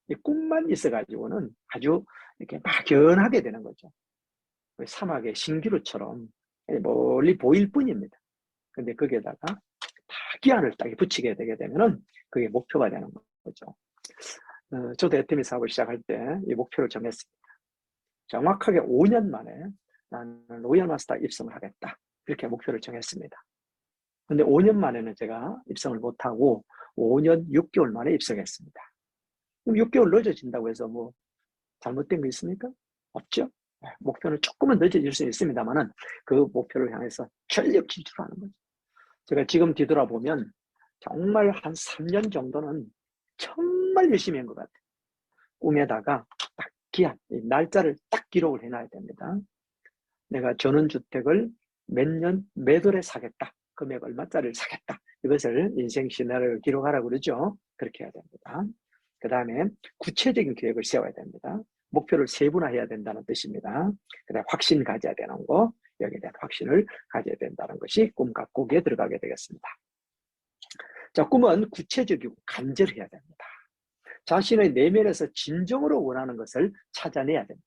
A: 이 꿈만 있어가지고는 아주 이렇게 막연하게 되는 거죠. 사막의 신기루처럼 멀리 보일 뿐입니다. 근데 거기에다가 다 기한을 딱 붙이게 되게 되면은 그게 목표가 되는 거죠. 저도 애터미 사업을 시작할 때 이 목표를 정했습니다. 정확하게 5년 만에 나는 로얄 마스터 입성을 하겠다. 이렇게 목표를 정했습니다. 근데 5년 만에는 제가 입성을 못하고 5년 6개월 만에 입성했습니다. 그럼 6개월 늦어진다고 해서 뭐 잘못된 거 있습니까? 없죠? 목표는 조금은 늦어질 수 있습니다만은 그 목표를 향해서 전력 질주하는 거죠. 제가 지금 뒤돌아보면 정말 한 3년 정도는 정말 열심히 한 것 같아요. 꿈에다가 딱 기한, 날짜를 딱 기록을 해놔야 됩니다. 내가 전원주택을 몇 년, 몇 월에 사겠다. 금액 얼마짜리를 사겠다. 이것을 인생 시나리오를 기록하라고 그러죠. 그렇게 해야 됩니다. 그 다음에 구체적인 계획을 세워야 됩니다. 목표를 세분화해야 된다는 뜻입니다. 그 다음에 확신 가져야 되는 거, 여기에 대한 확신을 가져야 된다는 것이 꿈 가꾸기에 들어가게 되겠습니다. 자, 꿈은 구체적이고 간절해야 됩니다. 자신의 내면에서 진정으로 원하는 것을 찾아내야 됩니다.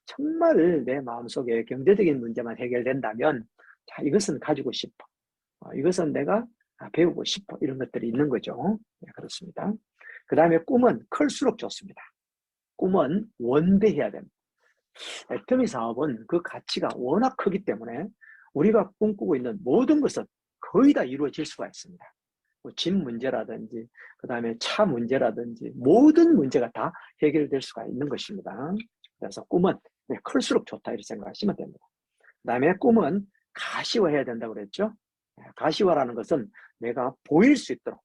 A: 정말 내 마음속에 경제적인 문제만 해결된다면 자, 이것은 가지고 싶어. 이것은 내가 배우고 싶어. 이런 것들이 있는 거죠. 네, 그렇습니다. 그 다음에 꿈은 클수록 좋습니다. 꿈은 원대해야 됩니다. 애터미 사업은 그 가치가 워낙 크기 때문에 우리가 꿈꾸고 있는 모든 것은 거의 다 이루어질 수가 있습니다. 뭐 집 문제라든지 그 다음에 차 문제라든지 모든 문제가 다 해결될 수가 있는 것입니다. 그래서 꿈은 클수록 좋다 이렇게 생각하시면 됩니다. 그 다음에 꿈은 가시화해야 된다고 그랬죠. 가시화라는 것은 내가 보일 수 있도록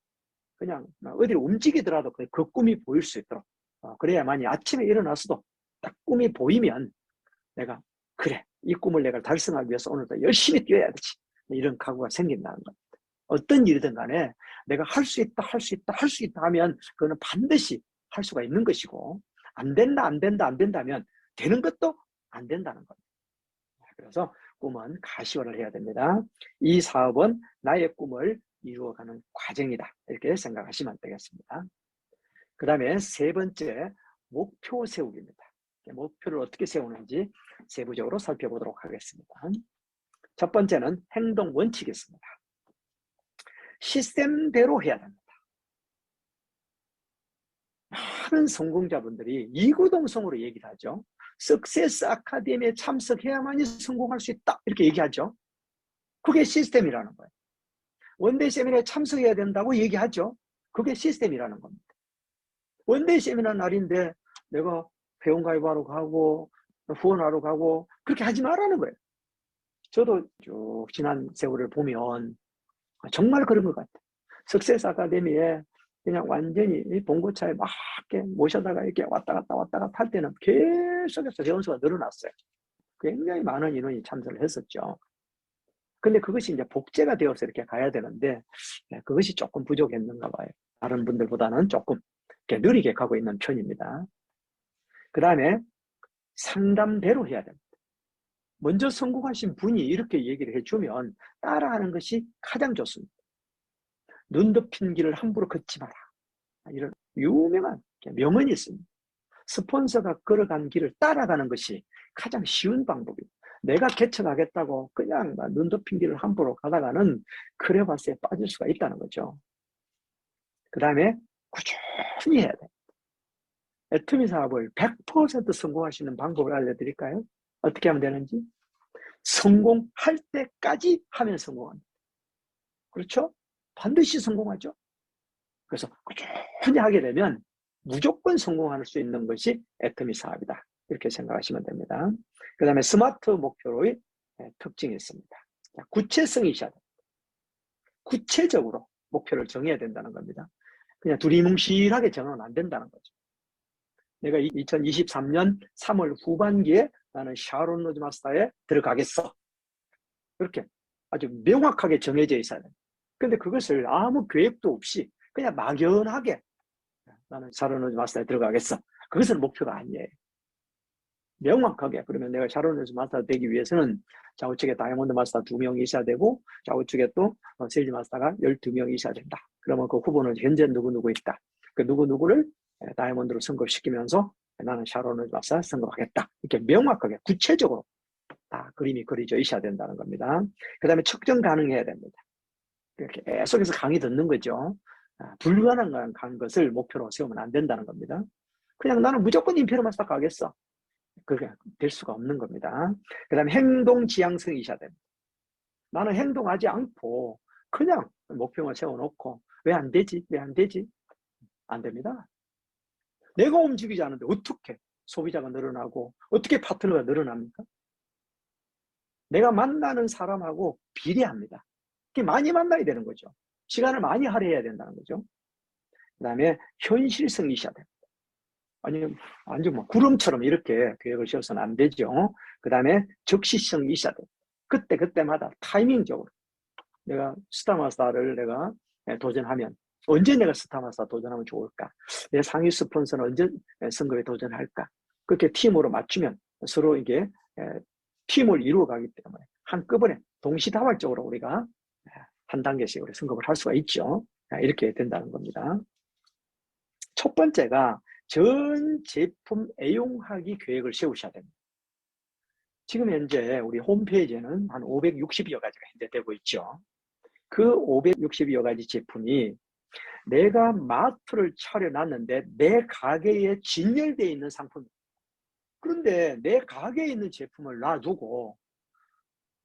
A: 그냥 어디를 움직이더라도 그 꿈이 보일 수 있도록 그래야만이 아침에 일어나서도 딱 꿈이 보이면 내가 그래 이 꿈을 내가 달성하기 위해서 오늘도 열심히 뛰어야 되지 이런 각오가 생긴다는 겁니다. 어떤 일이든 간에 내가 할 수 있다 할 수 있다 할 수 있다 하면 그거는 반드시 할 수가 있는 것이고 안 된다 안 된다 안 된다면 되는 것도 안 된다는 겁니다. 그래서 꿈은 가시화를 해야 됩니다. 이 사업은 나의 꿈을 이루어가는 과정이다 이렇게 생각하시면 되겠습니다. 그 다음에 세 번째 목표 세우기입니다. 목표를 어떻게 세우는지 세부적으로 살펴보도록 하겠습니다. 첫 번째는 행동 원칙이 있습니다. 시스템대로 해야 됩니다. 많은 성공자분들이 이구동성으로 얘기를 하죠. 석세스 아카데미에 참석해야만이 성공할 수 있다 이렇게 얘기하죠. 그게 시스템이라는 거예요. 원데이 세미나에 참석해야 된다고 얘기하죠. 그게 시스템이라는 겁니다. 원데이 세미나 날인데 내가 회원가입하러 가고 후원하러 가고 그렇게 하지 말라는 거예요. 저도 쭉 지난 세월을 보면 정말 그런 것 같아요. 석세스 아카데미에 그냥 완전히 이 봉고차에 막 이렇게 모셔다가 이렇게 왔다 갔다 할 때는 계속해서 회원수가 늘어났어요. 굉장히 많은 인원이 참석을 했었죠. 근데 그것이 이제 복제가 되어서 이렇게 가야 되는데 그것이 조금 부족했는가 봐요. 다른 분들보다는 조금 이렇게 느리게 가고 있는 편입니다. 그 다음에 상담대로 해야 됩니다. 먼저 성공하신 분이 이렇게 얘기를 해주면 따라하는 것이 가장 좋습니다. 눈 덮인 길을 함부로 걷지 마라. 이런 유명한 명언이 있습니다. 스폰서가 걸어간 길을 따라가는 것이 가장 쉬운 방법입니다. 내가 개척하겠다고 그냥 눈 덮인 길을 함부로 가다가는 크레바스에 빠질 수가 있다는 거죠. 그 다음에 꾸준히 해야 돼요. 애터미 사업을 100% 성공하시는 방법을 알려드릴까요? 어떻게 하면 되는지? 성공할 때까지 하면 성공합니다. 그렇죠? 반드시 성공하죠. 그래서 꾸준히 하게 되면 무조건 성공할 수 있는 것이 애터미 사업이다. 이렇게 생각하시면 됩니다. 그 다음에 스마트 목표의 특징이 있습니다. 구체성이 있어야 됩니다. 구체적으로 목표를 정해야 된다는 겁니다. 그냥 두리뭉실하게 정하면 안 된다는 거죠. 내가 2023년 3월 후반기에 나는 샤론 로즈 마스터에 들어가겠어. 그렇게 아주 명확하게 정해져 있어야 됩니다. 근데 그것을 아무 계획도 없이 그냥 막연하게 나는 샤론 로즈 마스터에 들어가겠어. 그것은 목표가 아니에요. 명확하게 그러면 내가 샤론 로즈 마스터 되기 위해서는 좌우측에 다이아몬드 마스터 2명이 있어야 되고 좌우측에 또 세일즈 마스터가 12명이 있어야 된다. 그러면 그 후보는 현재 누구누구 있다. 그 누구누구를 다이아몬드로 승급시키면서 나는 샤론 로즈 마스터 승급하겠다. 이렇게 명확하게 구체적으로 다 그림이 그려져 있어야 된다는 겁니다. 그 다음에 측정 가능해야 됩니다. 이렇게 계속해서 강의 듣는 거죠. 불가능한 것을 목표로 세우면 안 된다는 겁니다. 그냥 나는 무조건 임페리얼 마스터 가겠어. 그게 될 수가 없는 겁니다. 그 다음에 행동 지향성이 있어야 됩니다. 나는 행동하지 않고 그냥 목표를 세워놓고 왜 안 되지? 왜 안 되지? 안 됩니다. 내가 움직이지 않는데 어떻게 소비자가 늘어나고 어떻게 파트너가 늘어납니까? 내가 만나는 사람하고 비례합니다. 많이 만나야 되는 거죠. 시간을 많이 할애해야 된다는 거죠. 그 다음에 현실성이 있어야 됩니다. 아니면 완전 뭐 구름처럼 이렇게 계획을 세워서는 안 되죠. 그 다음에 적시성이 있어야 됩니다. 그때마다 타이밍적으로 내가 스타마스터를 내가 도전하면 언제 내가 스타마스터 도전하면 좋을까? 내 상위 스폰서는 언제 선거에 도전할까? 그렇게 팀으로 맞추면 서로 이게 팀을 이루어가기 때문에 한꺼번에 동시다발적으로 우리가 한 단계씩 우리 승급을 할 수가 있죠. 이렇게 된다는 겁니다. 첫 번째가 전 제품 애용하기 계획을 세우셔야 됩니다. 지금 현재 우리 홈페이지에는 한 560여 가지가 현재 되고 있죠. 그 560여 가지 제품이 내가 마트를 차려놨는데 내 가게에 진열되어 있는 상품입니다. 그런데 내 가게에 있는 제품을 놔두고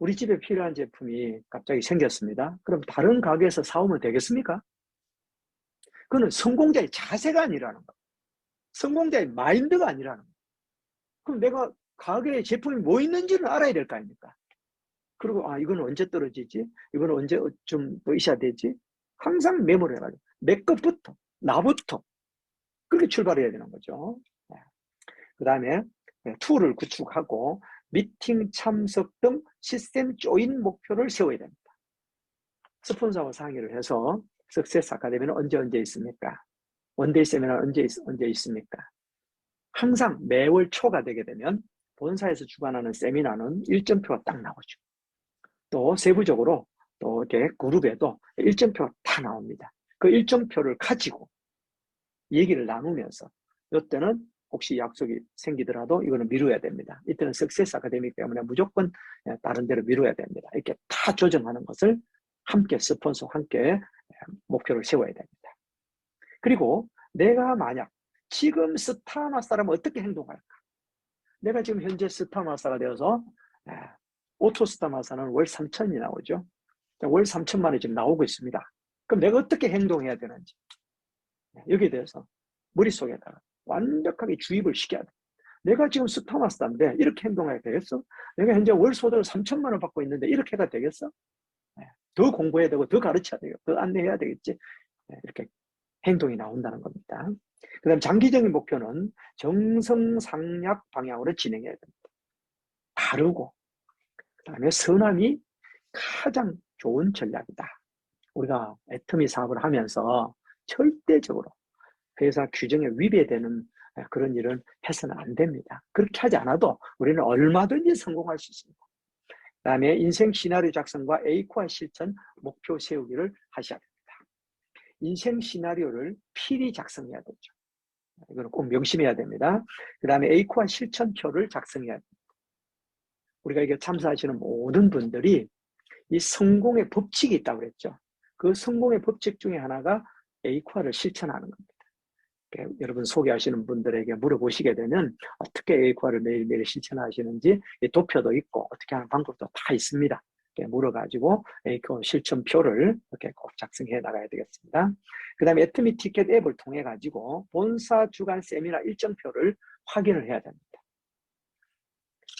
A: 우리 집에 필요한 제품이 갑자기 생겼습니다. 그럼 다른 가게에서 사오면 되겠습니까? 그거는 성공자의 자세가 아니라는 거예요. 성공자의 마인드가 아니라는 거예요. 그럼 내가 가게에 제품이 뭐 있는지를 알아야 될 거 아닙니까? 그리고 이건 언제 떨어지지? 이건 언제 좀 더 있어야 되지? 항상 메모를 해가지고 내 것부터 나부터 그렇게 출발해야 되는 거죠. 그 다음에 툴을 구축하고 미팅 참석 등 시스템 조인 목표를 세워야 됩니다. 스폰서와 상의를 해서 석세스 아카데미는 언제 있습니까? 원데이 세미나는 언제 있습니까? 항상 매월 초가 되게 되면 본사에서 주관하는 세미나는 일정표가 딱 나오죠. 또 세부적으로 또 이렇게 그룹에도 일정표가 다 나옵니다. 그 일정표를 가지고 얘기를 나누면서 이때는 혹시 약속이 생기더라도 이거는 미루어야 됩니다. 이때는 석세스 아카데미 때문에 무조건 다른 데로 미루어야 됩니다. 이렇게 다 조정하는 것을 함께 스폰서와 함께 목표를 세워야 됩니다. 그리고 내가 만약 지금 스타마스터라면 어떻게 행동할까? 내가 지금 현재 스타마스터가 되어서 오토 스타마스터는 월 3천이 나오죠. 월 3천만 원이 지금 나오고 있습니다. 그럼 내가 어떻게 행동해야 되는지 여기에 대해서 머릿속에다가 완벽하게 주입을 시켜야 돼. 내가 지금 스타마스터인데 이렇게 행동해야 되겠어? 내가 현재 월 소득을 3천만 원 받고 있는데 이렇게 해가 되겠어? 더 공부해야 되고 더 가르쳐야 되고 더 안내해야 되겠지. 이렇게 행동이 나온다는 겁니다. 그 다음 장기적인 목표는 정성상략 방향으로 진행해야 됩니다. 바르고, 그 다음에 선함이 가장 좋은 전략이다. 우리가 애터미 사업을 하면서 절대적으로 회사 규정에 위배되는 그런 일은 해서는 안 됩니다. 그렇게 하지 않아도 우리는 얼마든지 성공할 수 있습니다. 그 다음에 인생 시나리오 작성과 에이코아 실천 목표 세우기를 하셔야 됩니다. 인생 시나리오를 필히 작성해야 되죠. 이거는 꼭 명심해야 됩니다. 그 다음에 에이코아 실천표를 작성해야 됩니다. 우리가 이게 참석하시는 모든 분들이 이 성공의 법칙이 있다고 그랬죠. 그 성공의 법칙 중에 하나가 에이코아를 실천하는 겁니다. 여러분 소개하시는 분들에게 물어보시게 되면 어떻게 에이코아를 매일매일 실천하시는지 도표도 있고 어떻게 하는 방법도 다 있습니다. 물어가지고 에이코아 실천표를 이렇게 꼭 작성해 나가야 되겠습니다. 그 다음에 애터미 티켓 앱을 통해 가지고 본사 주간 세미나 일정표를 확인을 해야 됩니다.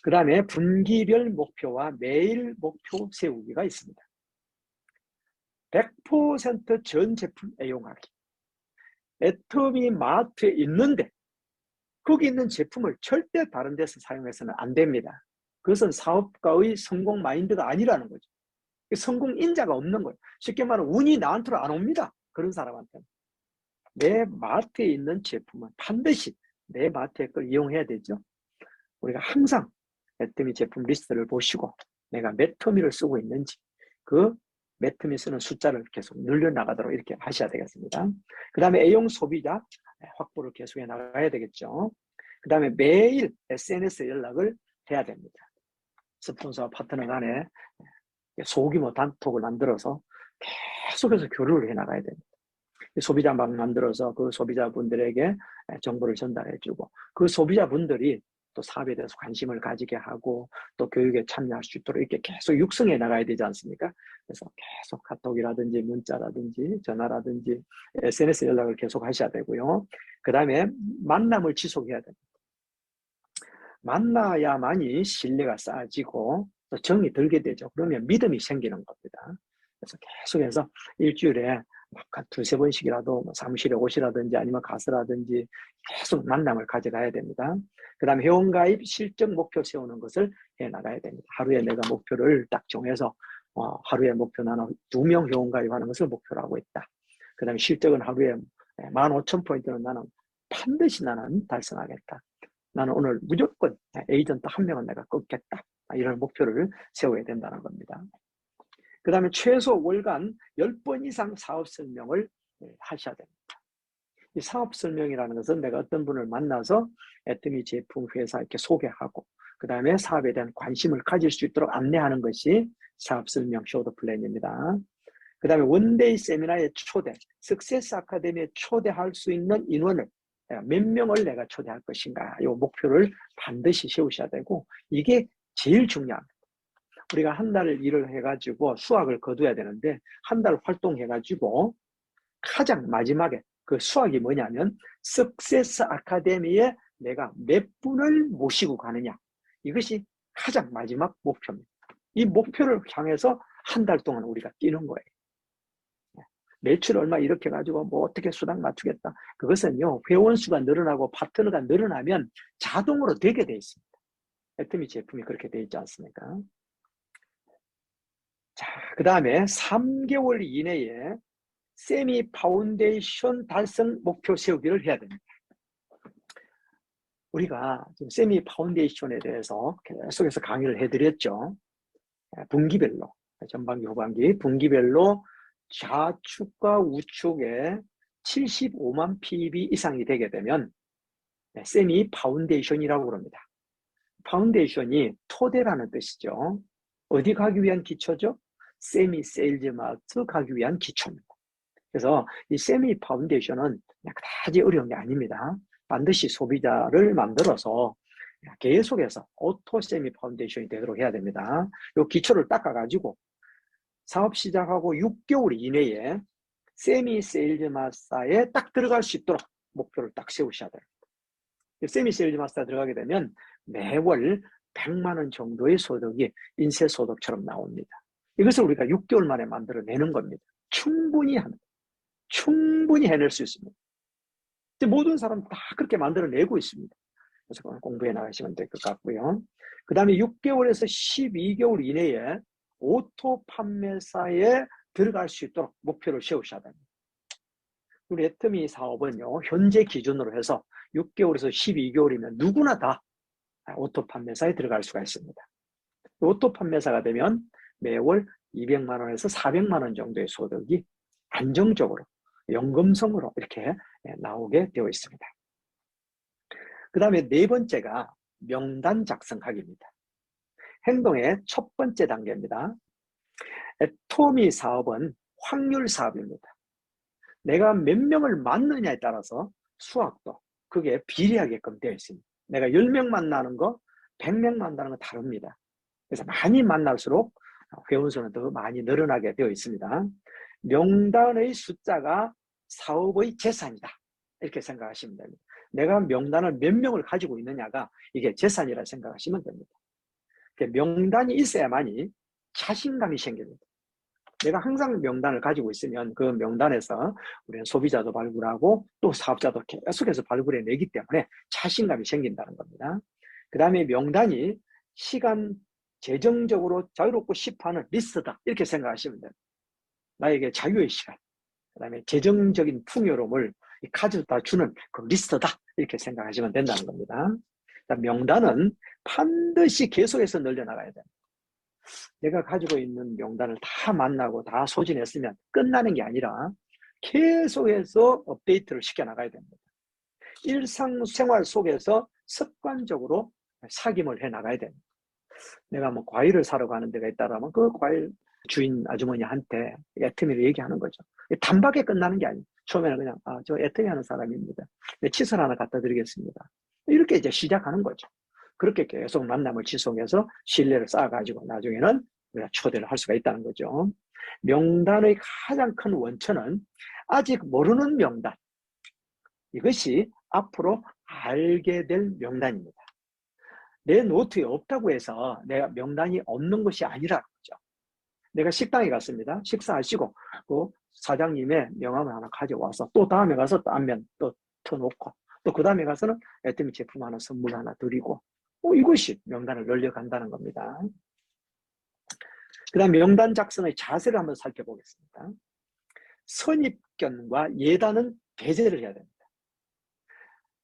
A: 그 다음에 분기별 목표와 매일 목표 세우기가 있습니다. 100% 전 제품 애용하기. 애터미 마트에 있는데 거기 있는 제품을 절대 다른 데서 사용해서는 안 됩니다. 그것은 사업가의 성공 마인드가 아니라는 거죠. 성공 인자가 없는 거예요. 쉽게 말하면 운이 나한테로 안 옵니다. 그런 사람한테는. 내 마트에 있는 제품은 반드시 내 마트의 걸 이용해야 되죠. 우리가 항상 애터미 제품 리스트를 보시고 내가 몇 터미를 쓰고 있는지 그 몇 터미 쓰는 숫자를 계속 늘려나가도록 이렇게 하셔야 되겠습니다. 그 다음에 A용 소비자 확보를 계속해 나가야 되겠죠. 그 다음에 매일 SNS 연락을 해야 됩니다. 스폰서와 파트너 간에 소규모 단톡을 만들어서 계속해서 교류를 해 나가야 됩니다. 소비자망 만들어서 그 소비자분들에게 정보를 전달해주고 그 소비자분들이 또 사업에 대해서 관심을 가지게 하고 또 교육에 참여할 수 있도록 이렇게 계속 육성해 나가야 되지 않습니까? 그래서 계속 카톡이라든지 문자라든지 전화라든지 SNS 연락을 계속 하셔야 되고요. 그 다음에 만남을 지속해야 됩니다. 만나야만이 신뢰가 쌓아지고 또 정이 들게 되죠. 그러면 믿음이 생기는 겁니다. 그래서 계속해서 일주일에 한 두세 번씩이라도 사무실에 오시라든지 아니면 가서라든지 계속 만남을 가져가야 됩니다. 그 다음에 회원가입 실적 목표 세우는 것을 해 나가야 됩니다. 하루에 내가 목표를 딱 정해서 하루에 목표 나는 2명 회원가입하는 것을 목표로 하고 있다. 그 다음에 실적은 하루에 15,000포인트는 나는 반드시 나는 달성하겠다. 나는 오늘 무조건 에이전트 한 명은 내가 끊겠다. 이런 목표를 세워야 된다는 겁니다. 그 다음에 최소 월간 10번 이상 사업 설명을 하셔야 됩니다. 이 사업 설명이라는 것은 내가 어떤 분을 만나서 애터미 제품 회사 이렇게 소개하고 그 다음에 사업에 대한 관심을 가질 수 있도록 안내하는 것이 사업 설명 쇼더 플랜입니다. 그 다음에 원데이 세미나의 초대, 석세스 아카데미에 초대할 수 있는 인원을 몇 명을 내가 초대할 것인가 이 목표를 반드시 세우셔야 되고 이게 제일 중요합니다. 우리가 한 달 일을 해가지고 수확을 거둬야 되는데 한 달 활동해가지고 가장 마지막에 그 수확이 뭐냐면 석세스 아카데미에 내가 몇 분을 모시고 가느냐 이것이 가장 마지막 목표입니다. 이 목표를 향해서 한 달 동안 우리가 뛰는 거예요. 매출 얼마 이렇게 가지고 뭐 어떻게 수당 맞추겠다. 그것은요 회원 수가 늘어나고 파트너가 늘어나면 자동으로 되게 돼 있습니다. 애터미 제품이 그렇게 돼 있지 않습니까? 자, 그 다음에 3개월 이내에 세미 파운데이션 달성 목표 세우기를 해야 됩니다. 우리가 지금 세미 파운데이션에 대해서 계속해서 강의를 해드렸죠. 분기별로, 전반기, 후반기, 분기별로 좌측과 우측에 75만 PB 이상이 되게 되면 세미 파운데이션이라고 그럽니다. 파운데이션이 토대라는 뜻이죠. 어디 가기 위한 기초죠? 세미 세일즈 마트 가기 위한 기초입니다. 그래서 이 세미 파운데이션은 그다지 어려운 게 아닙니다. 반드시 소비자를 만들어서 계속해서 오토 세미 파운데이션이 되도록 해야 됩니다. 이 기초를 닦아가지고 사업 시작하고 6개월 이내에 세미 세일즈 마스터에 딱 들어갈 수 있도록 목표를 딱 세우셔야 돼요. 세미 세일즈 마스터에 들어가게 되면 매월 100만 원 정도의 소득이 인쇄 소득처럼 나옵니다. 이것을 우리가 6개월 만에 만들어내는 겁니다. 충분히 합니다. 충분히 해낼 수 있습니다. 모든 사람 다 그렇게 만들어내고 있습니다. 그래서 그건 공부해 나가시면 될 것 같고요. 그 다음에 6개월에서 12개월 이내에 오토 판매사에 들어갈 수 있도록 목표를 세우셔야 됩니다. 우리 애터미 사업은요, 현재 기준으로 해서 6개월에서 12개월이면 누구나 다 오토 판매사에 들어갈 수가 있습니다. 오토 판매사가 되면 매월 200만 원에서 400만 원 정도의 소득이 안정적으로 연금성으로 이렇게 나오게 되어 있습니다. 그 다음에 네 번째가 명단 작성하기입니다. 행동의 첫 번째 단계입니다. 애터미 사업은 확률 사업입니다. 내가 몇 명을 만나냐에 따라서 수확도 그게 비례하게끔 되어 있습니다. 내가 10명 만나는 거, 100명 만나는 거 다릅니다. 그래서 많이 만날수록 회원수는 더 많이 늘어나게 되어 있습니다. 명단의 숫자가 사업의 재산이다. 이렇게 생각하시면 됩니다. 내가 명단을 몇 명을 가지고 있느냐가 이게 재산이라 생각하시면 됩니다. 명단이 있어야만이 자신감이 생깁니다. 내가 항상 명단을 가지고 있으면 그 명단에서 우리는 소비자도 발굴하고 또 사업자도 계속해서 발굴해내기 때문에 자신감이 생긴다는 겁니다. 그 다음에 명단이 시간 재정적으로 자유롭고 싶어하는 리스트다 이렇게 생각하시면 됩니다. 나에게 자유의 시간, 그 다음에 재정적인 풍요로움을 가져다 주는 그 리스트다 이렇게 생각하시면 된다는 겁니다. 명단은 반드시 계속해서 늘려나가야 됩니다. 내가 가지고 있는 명단을 다 만나고 다 소진했으면 끝나는 게 아니라 계속해서 업데이트를 시켜나가야 됩니다. 일상생활 속에서 습관적으로 사김을 해나가야 됩니다. 내가 뭐 과일을 사러 가는 데가 있다라면 그 과일 주인 아주머니한테 애터미를 얘기하는 거죠. 단박에 끝나는 게 아니에요. 처음에는 그냥 저 애터미 하는 사람입니다. 칫솔 하나 갖다 드리겠습니다. 이렇게 이제 시작하는 거죠. 그렇게 계속 만남을 지속해서 신뢰를 쌓아가지고 나중에는 우리가 초대를 할 수가 있다는 거죠. 명단의 가장 큰 원천은 아직 모르는 명단. 이것이 앞으로 알게 될 명단입니다. 내 노트에 없다고 해서 내가 명단이 없는 것이 아니라는 거죠. 내가 식당에 갔습니다. 식사하시고 그 사장님의 명함을 하나 가져와서 또 다음에 가서 또 안면 또 터놓고 또 그 다음에 가서는 애터미 제품 하나 선물 하나 드리고 이것이 명단을 늘려간다는 겁니다. 그 다음 명단 작성의 자세를 한번 살펴보겠습니다. 선입견과 예단은 배제를 해야 됩니다.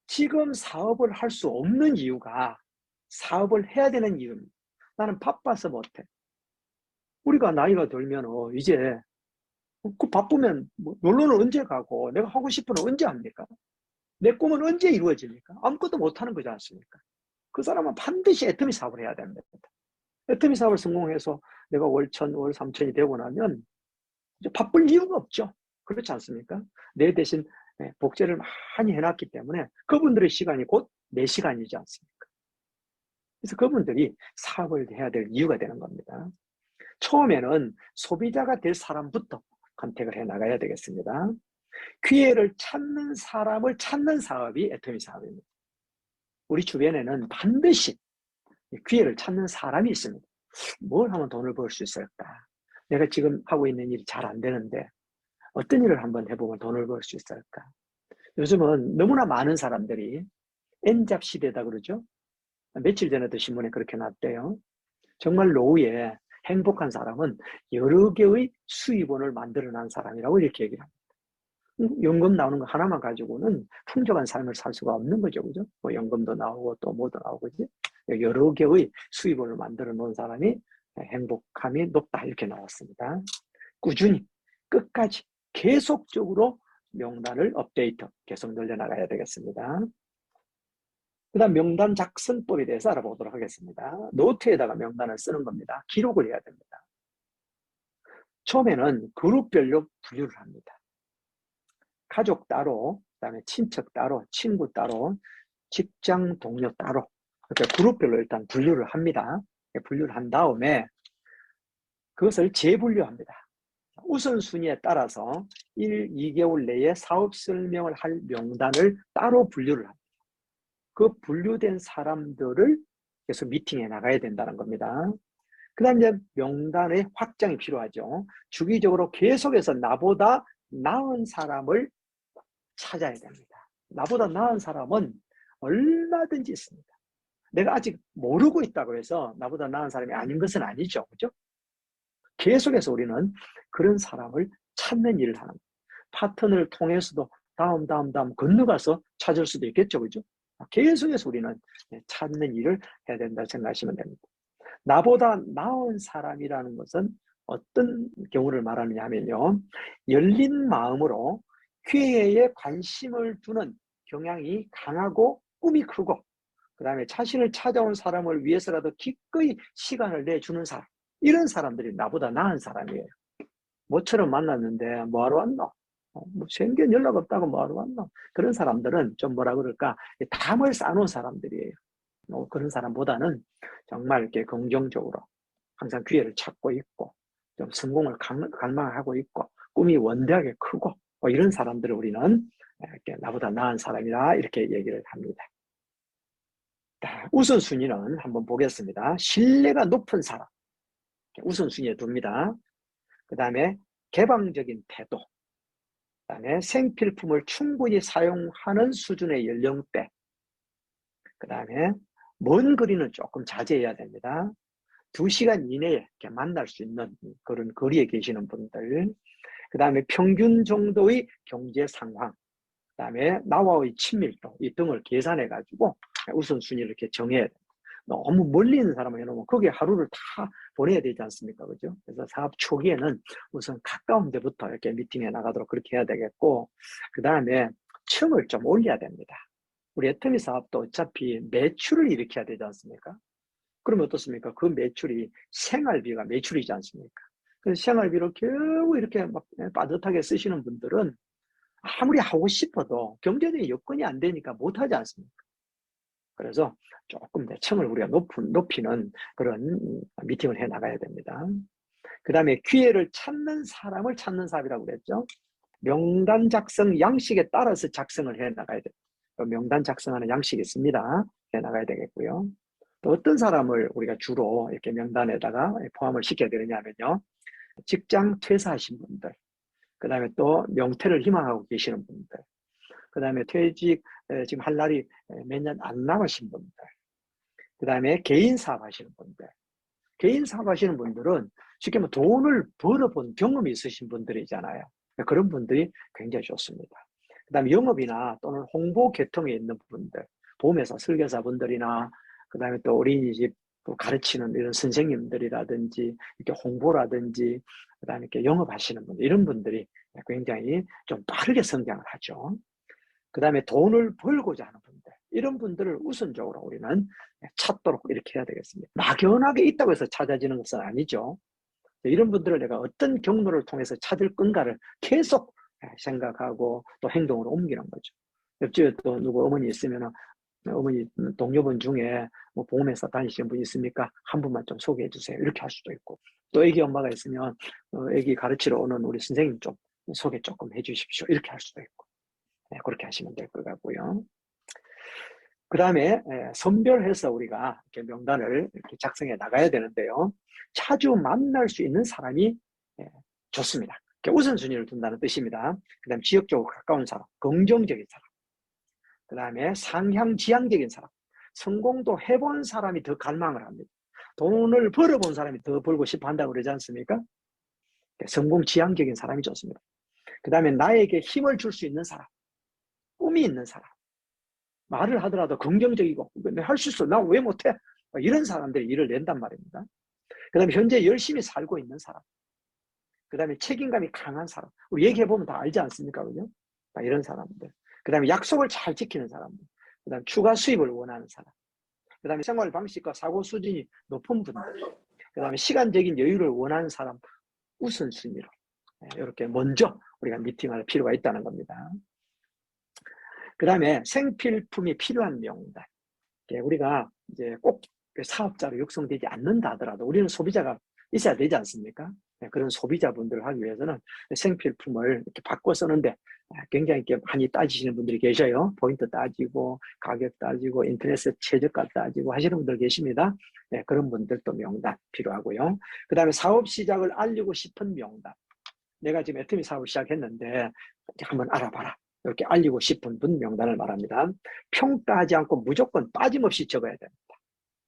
A: 지금 사업을 할 수 없는 이유가 사업을 해야 되는 이유입니다. 나는 바빠서 못해. 우리가 나이가 들면 이제 그 바쁘면 놀러는 언제 가고 내가 하고 싶은 건 언제 합니까? 내 꿈은 언제 이루어집니까? 아무것도 못하는 거지 않습니까? 그 사람은 반드시 애터미 사업을 해야 됩니다. 애터미 사업을 성공해서 내가 월 1,000, 월 3,000이 되고 나면 이제 바쁠 이유가 없죠. 그렇지 않습니까? 내 대신 복제를 많이 해놨기 때문에 그분들의 시간이 곧 내 시간이지 않습니까? 그래서 그분들이 사업을 해야 될 이유가 되는 겁니다. 처음에는 소비자가 될 사람부터 컨택을 해 나가야 되겠습니다. 기회를 찾는 사람을 찾는 사업이 애터미 사업입니다. 우리 주변에는 반드시 기회를 찾는 사람이 있습니다. 뭘 하면 돈을 벌 수 있을까? 내가 지금 하고 있는 일이 잘 안 되는데 어떤 일을 한번 해보면 돈을 벌 수 있을까? 요즘은 너무나 많은 사람들이 N잡 시대다 그러죠? 며칠 전에도 신문에 그렇게 났대요. 정말 노후에 행복한 사람은 여러 개의 수입원을 만들어낸 사람이라고 이렇게 얘기를 합니다. 연금 나오는 거 하나만 가지고는 풍족한 삶을 살 수가 없는 거죠. 그죠? 뭐 연금도 나오고 또 뭐도 나오고, 그지? 여러 개의 수입원을 만들어 놓은 사람이 행복함이 높다. 이렇게 나왔습니다. 꾸준히, 끝까지, 계속적으로 명단을 업데이트, 계속 늘려나가야 되겠습니다. 그 다음 명단 작성법에 대해서 알아보도록 하겠습니다. 노트에다가 명단을 쓰는 겁니다. 기록을 해야 됩니다. 처음에는 그룹별로 분류를 합니다. 가족 따로, 그다음에 친척 따로, 친구 따로, 직장 동료 따로 이렇게 그룹별로 일단 분류를 합니다. 분류를 한 다음에 그것을 재분류합니다. 우선순위에 따라서 1, 2개월 내에 사업 설명을 할 명단을 따로 분류를 합니다. 그 분류된 사람들을 계속 미팅에 나가야 된다는 겁니다. 그 다음에 명단의 확장이 필요하죠. 주기적으로 계속해서 나보다 나은 사람을 찾아야 됩니다. 나보다 나은 사람은 얼마든지 있습니다. 내가 아직 모르고 있다고 해서 나보다 나은 사람이 아닌 것은 아니죠. 그죠? 계속해서 우리는 그런 사람을 찾는 일을 하는 거예요. 파트너를 통해서도 다음 건너가서 찾을 수도 있겠죠. 그죠? 계속해서 우리는 찾는 일을 해야 된다 생각하시면 됩니다. 나보다 나은 사람이라는 것은 어떤 경우를 말하느냐 하면요. 열린 마음으로 기회에 관심을 두는 경향이 강하고 꿈이 크고 그 다음에 자신을 찾아온 사람을 위해서라도 기꺼이 시간을 내주는 사람. 이런 사람들이 나보다 나은 사람이에요. 모처럼 만났는데 뭐하러 왔노? 뭐 생전 연락 없다고 뭐하러 왔노? 그런 사람들은 좀 뭐라 그럴까? 담을 쌓아놓은 사람들이에요. 그런 사람보다는 정말 이렇게 긍정적으로 항상 기회를 찾고 있고 좀 성공을 갈망하고 있고 꿈이 원대하게 크고 뭐 이런 사람들을 우리는 이렇게 나보다 나은 사람이다 이렇게 얘기를 합니다. 자, 우선순위는 한번 보겠습니다. 신뢰가 높은 사람 우선순위에 둡니다. 그 다음에 개방적인 태도, 그 다음에 생필품을 충분히 사용하는 수준의 연령대, 그 다음에 먼 거리는 조금 자제해야 됩니다. 2시간 이내에 이렇게 만날 수 있는 그런 거리에 계시는 분들, 그 다음에 평균 정도의 경제 상황, 그 다음에 나와의 친밀도 이 등을 계산해 가지고 우선순위를 이렇게 정해야 돼요. 너무 멀리 있는 사람을 해놓으면 거기에 하루를 다 보내야 되지 않습니까? 그죠? 그래서 사업 초기에는 우선 가까운 데부터 이렇게 미팅에 나가도록 그렇게 해야 되겠고, 그 다음에 층을 좀 올려야 됩니다. 우리 애터미 사업도 어차피 매출을 일으켜야 되지 않습니까? 그러면 어떻습니까? 그 매출이 생활비가 매출이지 않습니까? 그래서 생활비로 겨우 이렇게 막 빠듯하게 쓰시는 분들은 아무리 하고 싶어도 경제적인 여건이 안 되니까 못하지 않습니까? 그래서 조금 더 층을 우리가 높이는 그런 미팅을 해 나가야 됩니다. 그 다음에 기회를 찾는 사람을 찾는 사업이라고 그랬죠. 명단 작성 양식에 따라서 작성을 해 나가야 돼요. 명단 작성하는 양식이 있습니다. 해 나가야 되겠고요. 또 어떤 사람을 우리가 주로 이렇게 명단에다가 포함을 시켜야 되느냐면요. 직장 퇴사하신 분들, 그 다음에 또 명퇴를 희망하고 계시는 분들, 그 다음에 퇴직 지금 할 날이 몇 년 안 남으신 분들, 그 다음에 개인 사업 하시는 분들. 개인 사업 하시는 분들은 쉽게 말하면 돈을 벌어본 경험이 있으신 분들이잖아요. 그런 분들이 굉장히 좋습니다. 그 다음에 영업이나 또는 홍보 계통에 있는 분들, 보험회사 설계사 분들이나 그 다음에 또 어린이집 가르치는 이런 선생님들이라든지 이렇게 홍보라든지 그 다음에 이렇게 영업하시는 분들, 이런 분들이 굉장히 좀 빠르게 성장을 하죠. 그 다음에 돈을 벌고자 하는 분들, 이런 분들을 우선적으로 우리는 찾도록 이렇게 해야 되겠습니다. 막연하게 있다고 해서 찾아지는 것은 아니죠. 이런 분들을 내가 어떤 경로를 통해서 찾을 건가를 계속 생각하고 또 행동으로 옮기는 거죠. 옆집에 또 누구 어머니 있으면 어머니 동료분 중에 뭐 보험회사 다니시는 분 있습니까? 한 분만 좀 소개해 주세요. 이렇게 할 수도 있고, 또 애기 엄마가 있으면 애기 가르치러 오는 우리 선생님 좀 소개 조금 해 주십시오. 이렇게 할 수도 있고, 그렇게 하시면 될 것 같고요. 그 다음에 선별해서 우리가 이렇게 명단을 이렇게 작성해 나가야 되는데요. 자주 만날 수 있는 사람이 좋습니다. 우선순위를 둔다는 뜻입니다. 그 다음에 지역적으로 가까운 사람, 긍정적인 사람, 그 다음에 상향지향적인 사람, 성공도 해본 사람이 더 갈망을 합니다. 돈을 벌어본 사람이 더 벌고 싶어 한다고 그러지 않습니까? 성공지향적인 사람이 좋습니다. 그 다음에 나에게 힘을 줄 수 있는 사람, 꿈이 있는 사람, 말을 하더라도 긍정적이고 할 수 있어, 나 왜 못해? 이런 사람들이 일을 낸단 말입니다. 그 다음에 현재 열심히 살고 있는 사람, 그 다음에 책임감이 강한 사람, 우리 얘기해보면 다 알지 않습니까? 그죠? 이런 사람들. 그 다음에 약속을 잘 지키는 사람들, 그 다음에 추가 수입을 원하는 사람, 그 다음에 생활 방식과 사고 수준이 높은 분들, 그 다음에 시간적인 여유를 원하는 사람 우선순위로 이렇게 먼저 우리가 미팅할 필요가 있다는 겁니다. 그 다음에 생필품이 필요한 명단. 우리가 이제 꼭 사업자로 육성되지 않는다 하더라도 우리는 소비자가 있어야 되지 않습니까? 그런 소비자분들을 하기 위해서는 생필품을 이렇게 바꿔 쓰는데 굉장히 이렇게 많이 따지시는 분들이 계셔요. 포인트 따지고, 가격 따지고, 인터넷에 최저가 따지고 하시는 분들 계십니다. 그런 분들도 명단 필요하고요. 그 다음에 사업 시작을 알리고 싶은 명단. 내가 지금 애터미 사업을 시작했는데 한번 알아봐라. 이렇게 알리고 싶은 분 명단을 말합니다. 평가하지 않고 무조건 빠짐없이 적어야 됩니다.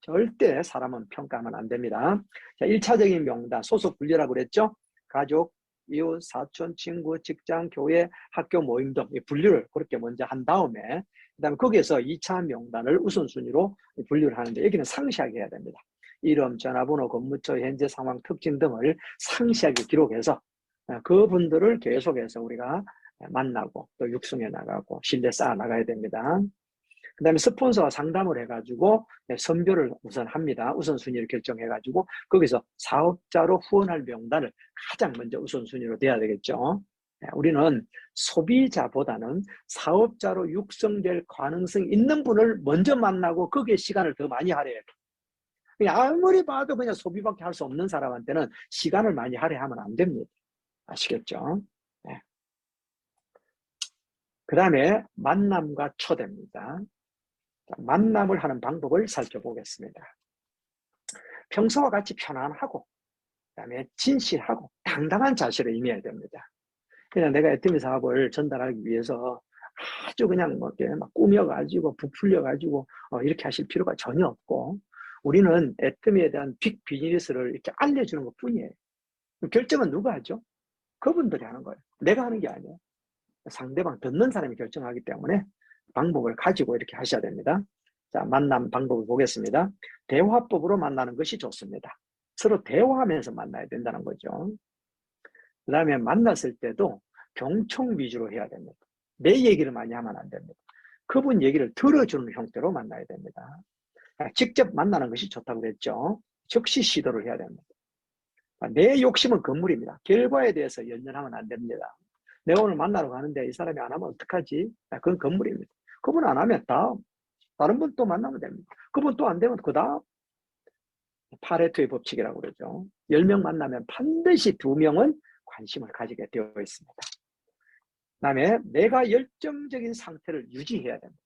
A: 절대 사람은 평가하면 안 됩니다. 자, 1차적인 명단, 소속 분류라고 그랬죠? 가족, 이웃, 사촌, 친구, 직장, 교회, 학교 모임 등 분류를 그렇게 먼저 한 다음에 그다음에 거기에서 2차 명단을 우선순위로 분류를 하는데 여기는 상세하게 해야 됩니다. 이름, 전화번호, 근무처, 현재 상황, 특징 등을 상세하게 기록해서 그분들을 계속해서 우리가 만나고 또 육성해 나가고 신뢰 쌓아 나가야 됩니다. 그 다음에 스폰서와 상담을 해가지고 선별을 우선 합니다. 우선순위를 결정해가지고 거기서 사업자로 후원할 명단을 가장 먼저 우선순위로 돼야 되겠죠. 우리는 소비자보다는 사업자로 육성될 가능성이 있는 분을 먼저 만나고 거기에 시간을 더 많이 할애해요. 그냥 아무리 봐도 그냥 소비밖에 할 수 없는 사람한테는 시간을 많이 할애하면 안 됩니다. 아시겠죠? 네. 그 다음에 만남과 초대입니다. 만남을 하는 방법을 살펴보겠습니다. 평소와 같이 편안하고 그다음에 진실하고 당당한 자세를 임해야 됩니다. 그냥 내가 애터미 사업을 전달하기 위해서 아주 그냥 뭐 이렇게 막 꾸며가지고 부풀려가지고 이렇게 하실 필요가 전혀 없고 우리는 애터미에 대한 빅 비즈니스를 이렇게 알려주는 것 뿐이에요. 결정은 누가 하죠? 그분들이 하는 거예요. 내가 하는 게 아니에요. 상대방 듣는 사람이 결정하기 때문에 방법을 가지고 이렇게 하셔야 됩니다. 자, 만남 방법을 보겠습니다. 대화법으로 만나는 것이 좋습니다. 서로 대화하면서 만나야 된다는 거죠. 그 다음에 만났을 때도 경청 위주로 해야 됩니다. 내 얘기를 많이 하면 안 됩니다. 그분 얘기를 들어주는 형태로 만나야 됩니다. 직접 만나는 것이 좋다고 그랬죠. 즉시 시도를 해야 됩니다. 내 욕심은 건물입니다. 결과에 대해서 연연하면 안 됩니다. 내가 오늘 만나러 가는데 이 사람이 안 하면 어떡하지? 그건 건물입니다. 그분 안 하면 다른 분 또 만나면 됩니다. 그분 또 안 되면 그 다음 파레토의 법칙이라고 그러죠. 10명 만나면 반드시 2명은 관심을 가지게 되어 있습니다. 그 다음에 내가 열정적인 상태를 유지해야 됩니다.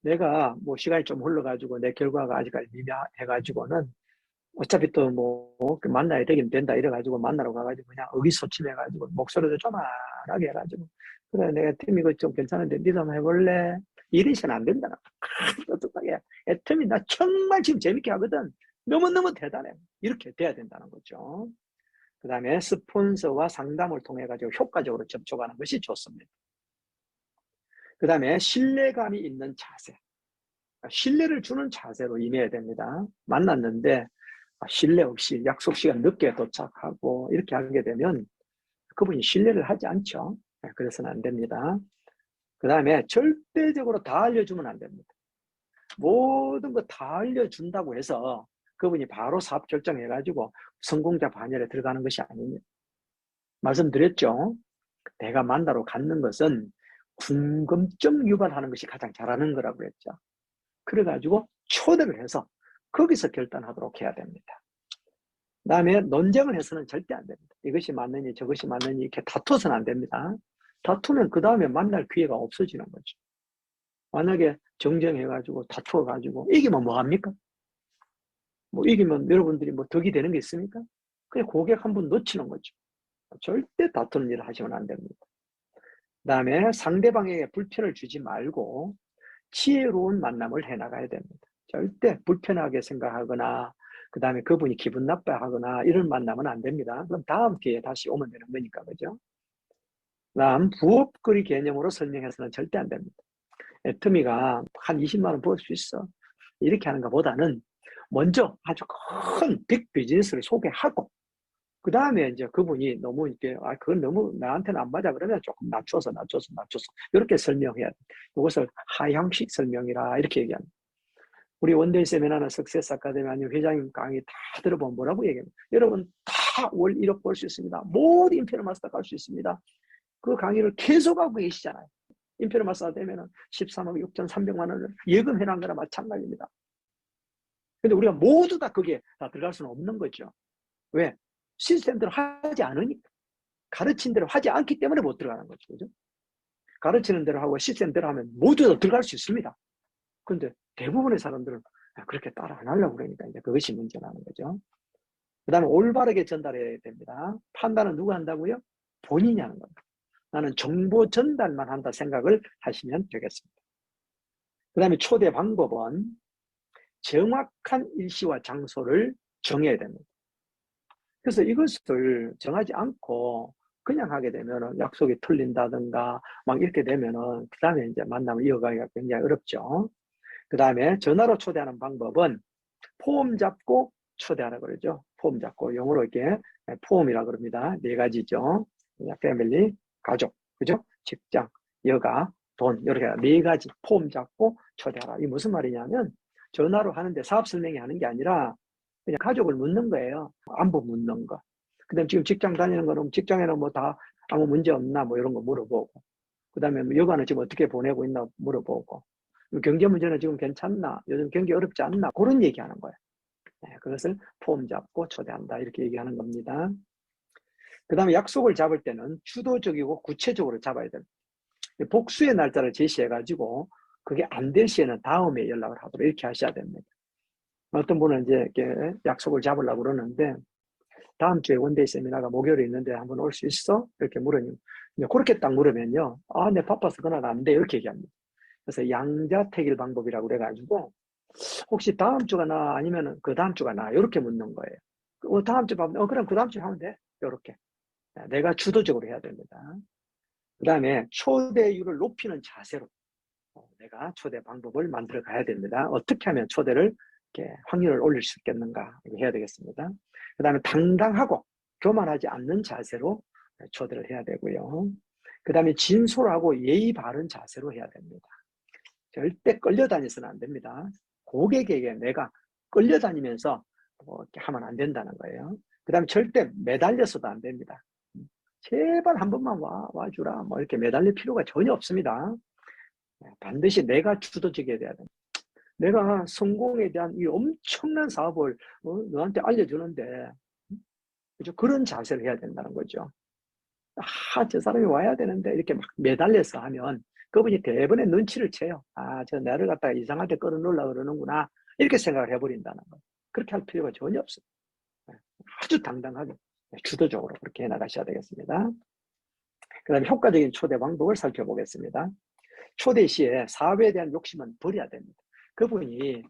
A: 내가 뭐 시간이 좀 흘러가지고 내 결과가 아직까지 미미해가지고는 어차피 또 뭐 만나야 되긴 된다 이래가지고 만나러 가가지고 그냥 의기소침해가지고 목소리도 조만하게 해가지고 그래 내가 팀 이거 좀 괜찮은데 니도 한번 해볼래? 이러시면 안 된다. 어떡하게 애터미 나 정말 지금 재밌게 하거든. 너무너무 대단해. 이렇게 돼야 된다는 거죠. 그 다음에 스폰서와 상담을 통해 가지고 효과적으로 접촉하는 것이 좋습니다. 그 다음에 신뢰감이 있는 자세. 신뢰를 주는 자세로 임해야 됩니다. 만났는데 신뢰 없이 약속 시간 늦게 도착하고 이렇게 하게 되면 그분이 신뢰를 하지 않죠. 그래서는 안 됩니다. 그 다음에 절대적으로 다 알려주면 안 됩니다. 모든 거 다 알려준다고 해서 그분이 바로 사업 결정해가지고 성공자 반열에 들어가는 것이 아닙니다. 말씀드렸죠. 내가 만나러 갔는 것은 궁금증 유발하는 것이 가장 잘하는 거라고 했죠. 그래가지고 초대를 해서 거기서 결단하도록 해야 됩니다. 그 다음에 논쟁을 해서는 절대 안 됩니다. 이것이 맞느니 저것이 맞느니 이렇게 다투서는 안 됩니다. 다투면 그 다음에 만날 기회가 없어지는 거죠. 만약에 정쟁해가지고 다투어가지고 이기면 뭐합니까? 뭐 이기면 여러분들이 뭐 덕이 되는 게 있습니까? 그냥 고객 한 분 놓치는 거죠. 절대 다투는 일을 하시면 안 됩니다. 그 다음에 상대방에게 불편을 주지 말고 지혜로운 만남을 해나가야 됩니다. 절대 불편하게 생각하거나 그 다음에 그분이 기분 나빠하거나 이런 만남은 안 됩니다. 그럼 다음 기회에 다시 오면 되는 거니까 그죠? 그 다음 부업거리 개념으로 설명해서는 절대 안 됩니다. 애터미가 한 20만 원 벌 수 있어. 이렇게 하는 것보다는 먼저 아주 큰 빅 비즈니스를 소개하고 그 다음에 이제 그분이 너무 이렇게 그건 너무 나한테는 안 맞아 그러면 조금 낮춰서 이렇게 설명해야 돼. 이것을 하향식 설명이라 이렇게 얘기합니다. 우리 원데이 세미나나 석세스 아카데미 아니면 회장님 강의 다 들어보면 뭐라고 얘기합니다. 여러분 다 월 1억 벌 수 있습니다. 모든 임페리얼 마스터 갈 수 있습니다. 그 강의를 계속하고 계시잖아요. 임페리얼 마스터 되면은 13억 6,300만 원을 예금해놓은 거나 마찬가지입니다. 근데 우리가 모두 다 거기에 다 들어갈 수는 없는 거죠. 왜? 시스템대로 하지 않으니까. 가르친 대로 하지 않기 때문에 못 들어가는 거죠. 그죠? 가르치는 대로 하고 시스템대로 하면 모두 다 들어갈 수 있습니다. 그런데 대부분의 사람들은 그렇게 따라 안 하려고 그러니까 이제 그것이 문제라는 거죠. 그 다음에 올바르게 전달해야 됩니다. 판단은 누가 한다고요? 본인이 하는 겁니다. 나는 정보 전달만 한다 생각을 하시면 되겠습니다. 그 다음에 초대 방법은 정확한 일시와 장소를 정해야 됩니다. 그래서 이것을 정하지 않고 그냥 하게 되면 약속이 틀린다든가 막 이렇게 되면은 그 다음에 이제 만남을 이어가기가 굉장히 어렵죠. 그 다음에 전화로 초대하는 방법은 폼 잡고 초대하라 그러죠. 폼 잡고 영어로 이렇게 폼이라 그럽니다. 네 가지죠. 패밀리, 가족, 그죠? 직장, 여가, 돈 이렇게 네 가지 폼 잡고 초대하라. 이게 무슨 말이냐면 전화로 하는데 사업 설명이 하는 게 아니라 그냥 가족을 묻는 거예요. 안부 묻는 거. 그다음 지금 직장 다니는 거는 직장에는 뭐 다 아무 문제 없나 뭐 이런 거 물어보고, 그다음에 뭐 여가는 지금 어떻게 보내고 있나 물어보고, 경제 문제는 지금 괜찮나, 요즘 경기 어렵지 않나, 그런 얘기하는 거예요. 네, 그것을 폼 잡고 초대한다 이렇게 얘기하는 겁니다. 그 다음에 약속을 잡을 때는 주도적이고 구체적으로 잡아야 됩니다. 복수의 날짜를 제시해 가지고 그게 안 될 시에는 다음에 연락을 하도록 이렇게 하셔야 됩니다. 어떤 분은 이제 이렇게 약속을 잡으려고 그러는데 다음 주에 원데이 세미나가 목요일에 있는데 한번 올 수 있어? 이렇게 물으니 그렇게 딱 물으면요, 아, 내 바빠서 그날 안 돼 이렇게 얘기합니다. 그래서 양자택일 방법이라고 그래가지고 혹시 다음 주가 나 아니면 그 다음 주가 나 이렇게 묻는 거예요. 다음 주 밤, 그럼 그 다음 주에 하면 돼 이렇게 내가 주도적으로 해야 됩니다. 그 다음에 초대율을 높이는 자세로 내가 초대 방법을 만들어 가야 됩니다. 어떻게 하면 초대를 이렇게 확률을 올릴 수 있겠는가 해야 되겠습니다. 그 다음에 당당하고 교만하지 않는 자세로 초대를 해야 되고요. 그 다음에 진솔하고 예의 바른 자세로 해야 됩니다. 절대 끌려다니서는 안 됩니다. 고객에게 내가 끌려다니면서 이렇게 하면 안 된다는 거예요. 그 다음에 절대 매달려서도 안 됩니다. 제발 한 번만 와주라. 뭐 이렇게 매달릴 필요가 전혀 없습니다. 반드시 내가 주도적이어야 돼야 됩니다. 내가 성공에 대한 이 엄청난 사업을 너한테 알려주는데, 그죠? 그런 자세를 해야 된다는 거죠. 아, 저 사람이 와야 되는데 이렇게 막 매달려서 하면 그분이 대부분의 눈치를 채요. 아, 저 나를 갖다가 이상하게 끌어놓으려고 그러는구나. 이렇게 생각을 해버린다는 거예요. 그렇게 할 필요가 전혀 없어요. 아주 당당하게 주도적으로 그렇게 해나가셔야 되겠습니다. 그 다음에 효과적인 초대 방법을 살펴보겠습니다. 초대 시에 사업에 대한 욕심은 버려야 됩니다. 그분이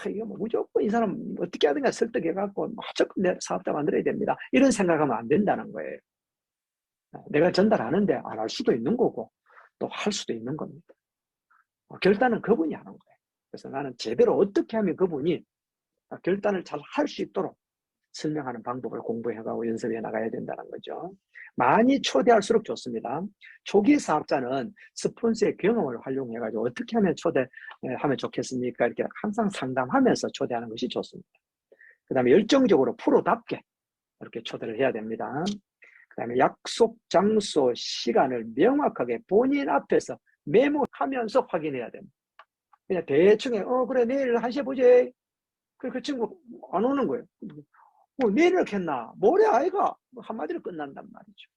A: 이거 뭐 무조건 이 사람 어떻게 하든가 설득해갖고 무조건 내 사업자 만들어야 됩니다. 이런 생각하면 안 된다는 거예요. 내가 전달하는데 안 할 수도 있는 거고 또 할 수도 있는 겁니다. 결단은 그분이 하는 거예요. 그래서 나는 제대로 어떻게 하면 그분이 결단을 잘 할 수 있도록 설명하는 방법을 공부해가고 연습해 나가야 된다는 거죠. 많이 초대할수록 좋습니다. 초기 사업자는 스폰서의 경험을 활용해가지고 어떻게 하면 초대하면 좋겠습니까? 이렇게 항상 상담하면서 초대하는 것이 좋습니다. 그 다음에 열정적으로 프로답게 이렇게 초대를 해야 됩니다. 그 다음에 약속, 장소, 시간을 명확하게 본인 앞에서 메모하면서 확인해야 됩니다. 그냥 대충 그래 내일 1시에 보지. 그 친구 안 오는 거예요. 뭐 내일 이렇게 했나? 모레 아이가 한마디로 끝난단 말이죠.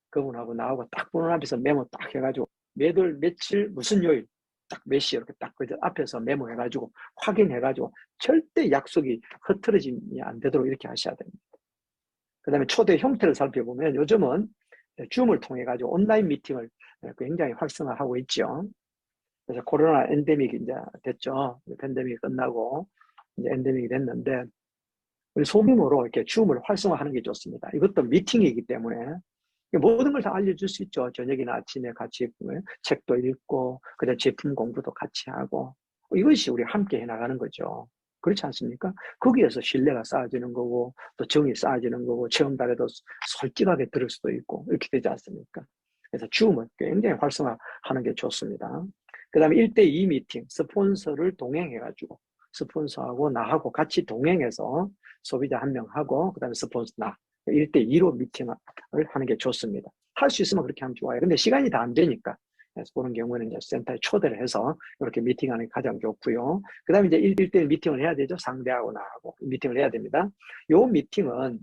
A: 그분하고 나하고 딱 보는 앞에서 메모 딱 해가지고 매달 며칠 무슨 요일 딱 몇 시 이렇게 딱 그 앞에서 메모해가지고 확인해가지고 절대 약속이 흐트러짐이 안 되도록 이렇게 하셔야 됩니다. 그 다음에 초대 형태를 살펴보면 요즘은 줌을 통해 가지고 온라인 미팅을 굉장히 활성화하고 있죠. 그래서 코로나 엔데믹이 이제 됐죠. 팬데믹이 끝나고 이제 엔데믹이 됐는데 우리 소규모로 이렇게 줌을 활성화하는 게 좋습니다. 이것도 미팅이기 때문에 모든 걸 다 알려줄 수 있죠. 저녁이나 아침에 같이 책도 읽고 그다음 제품 공부도 같이 하고 이것이 우리 함께 해나가는 거죠. 그렇지 않습니까? 거기에서 신뢰가 쌓아지는 거고 또 정이 쌓아지는 거고 체험단에도 솔직하게 들을 수도 있고 이렇게 되지 않습니까? 그래서 줌을 굉장히 활성화하는 게 좋습니다. 그 다음에 1대2 미팅, 스폰서를 동행해가지고 스폰서하고 나하고 같이 동행해서 소비자 한 명하고 그 다음에 스폰서 나 1대2로 미팅을 하는 게 좋습니다. 할 수 있으면 그렇게 하면 좋아요. 근데 시간이 다 안 되니까 그래서 그런 경우에는 이제 센터에 초대를 해서 이렇게 미팅하는 게 가장 좋고요. 그 다음에 이제 1대1 미팅을 해야 되죠. 상대하고 나하고 미팅을 해야 됩니다. 요 미팅은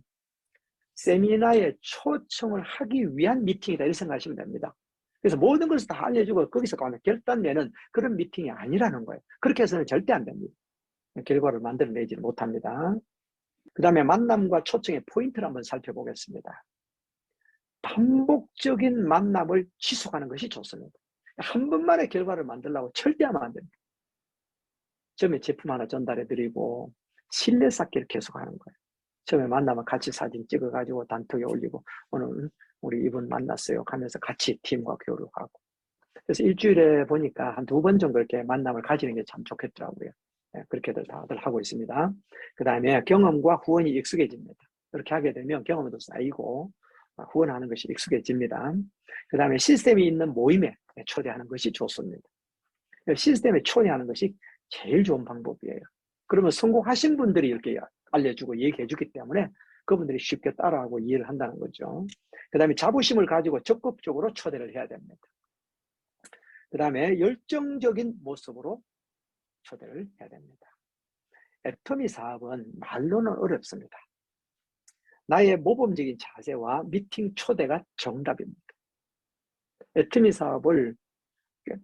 A: 세미나에 초청을 하기 위한 미팅이다 이렇게 생각하시면 됩니다. 그래서 모든 것을 다 알려주고 거기서 결단 내는 그런 미팅이 아니라는 거예요. 그렇게 해서는 절대 안 됩니다. 결과를 만들어내지 못합니다. 그 다음에 만남과 초청의 포인트를 한번 살펴보겠습니다. 반복적인 만남을 지속하는 것이 좋습니다. 한 번만에 결과를 만들려고 절대 하면 안 됩니다. 처음에 제품 하나 전달해드리고 신뢰 쌓기를 계속하는 거예요. 처음에 만나면 같이 사진 찍어가지고 단톡에 올리고 오늘 우리 이분 만났어요 하면서 같이 팀과 교류하고, 그래서 일주일에 보니까 한 2번 정도 이렇게 만남을 가지는 게 참 좋겠더라고요. 네, 그렇게들 다들 하고 있습니다. 그 다음에 경험과 후원이 익숙해집니다. 그렇게 하게 되면 경험도 쌓이고 후원하는 것이 익숙해집니다. 그 다음에 시스템이 있는 모임에 초대하는 것이 좋습니다. 시스템에 초대하는 것이 제일 좋은 방법이에요. 그러면 성공하신 분들이 이렇게 알려주고 얘기해 주기 때문에 그분들이 쉽게 따라하고 이해를 한다는 거죠. 그 다음에 자부심을 가지고 적극적으로 초대를 해야 됩니다. 그 다음에 열정적인 모습으로 초대를 해야 됩니다. 애터미 사업은 말로는 어렵습니다. 나의 모범적인 자세와 미팅 초대가 정답입니다. 애터미 사업을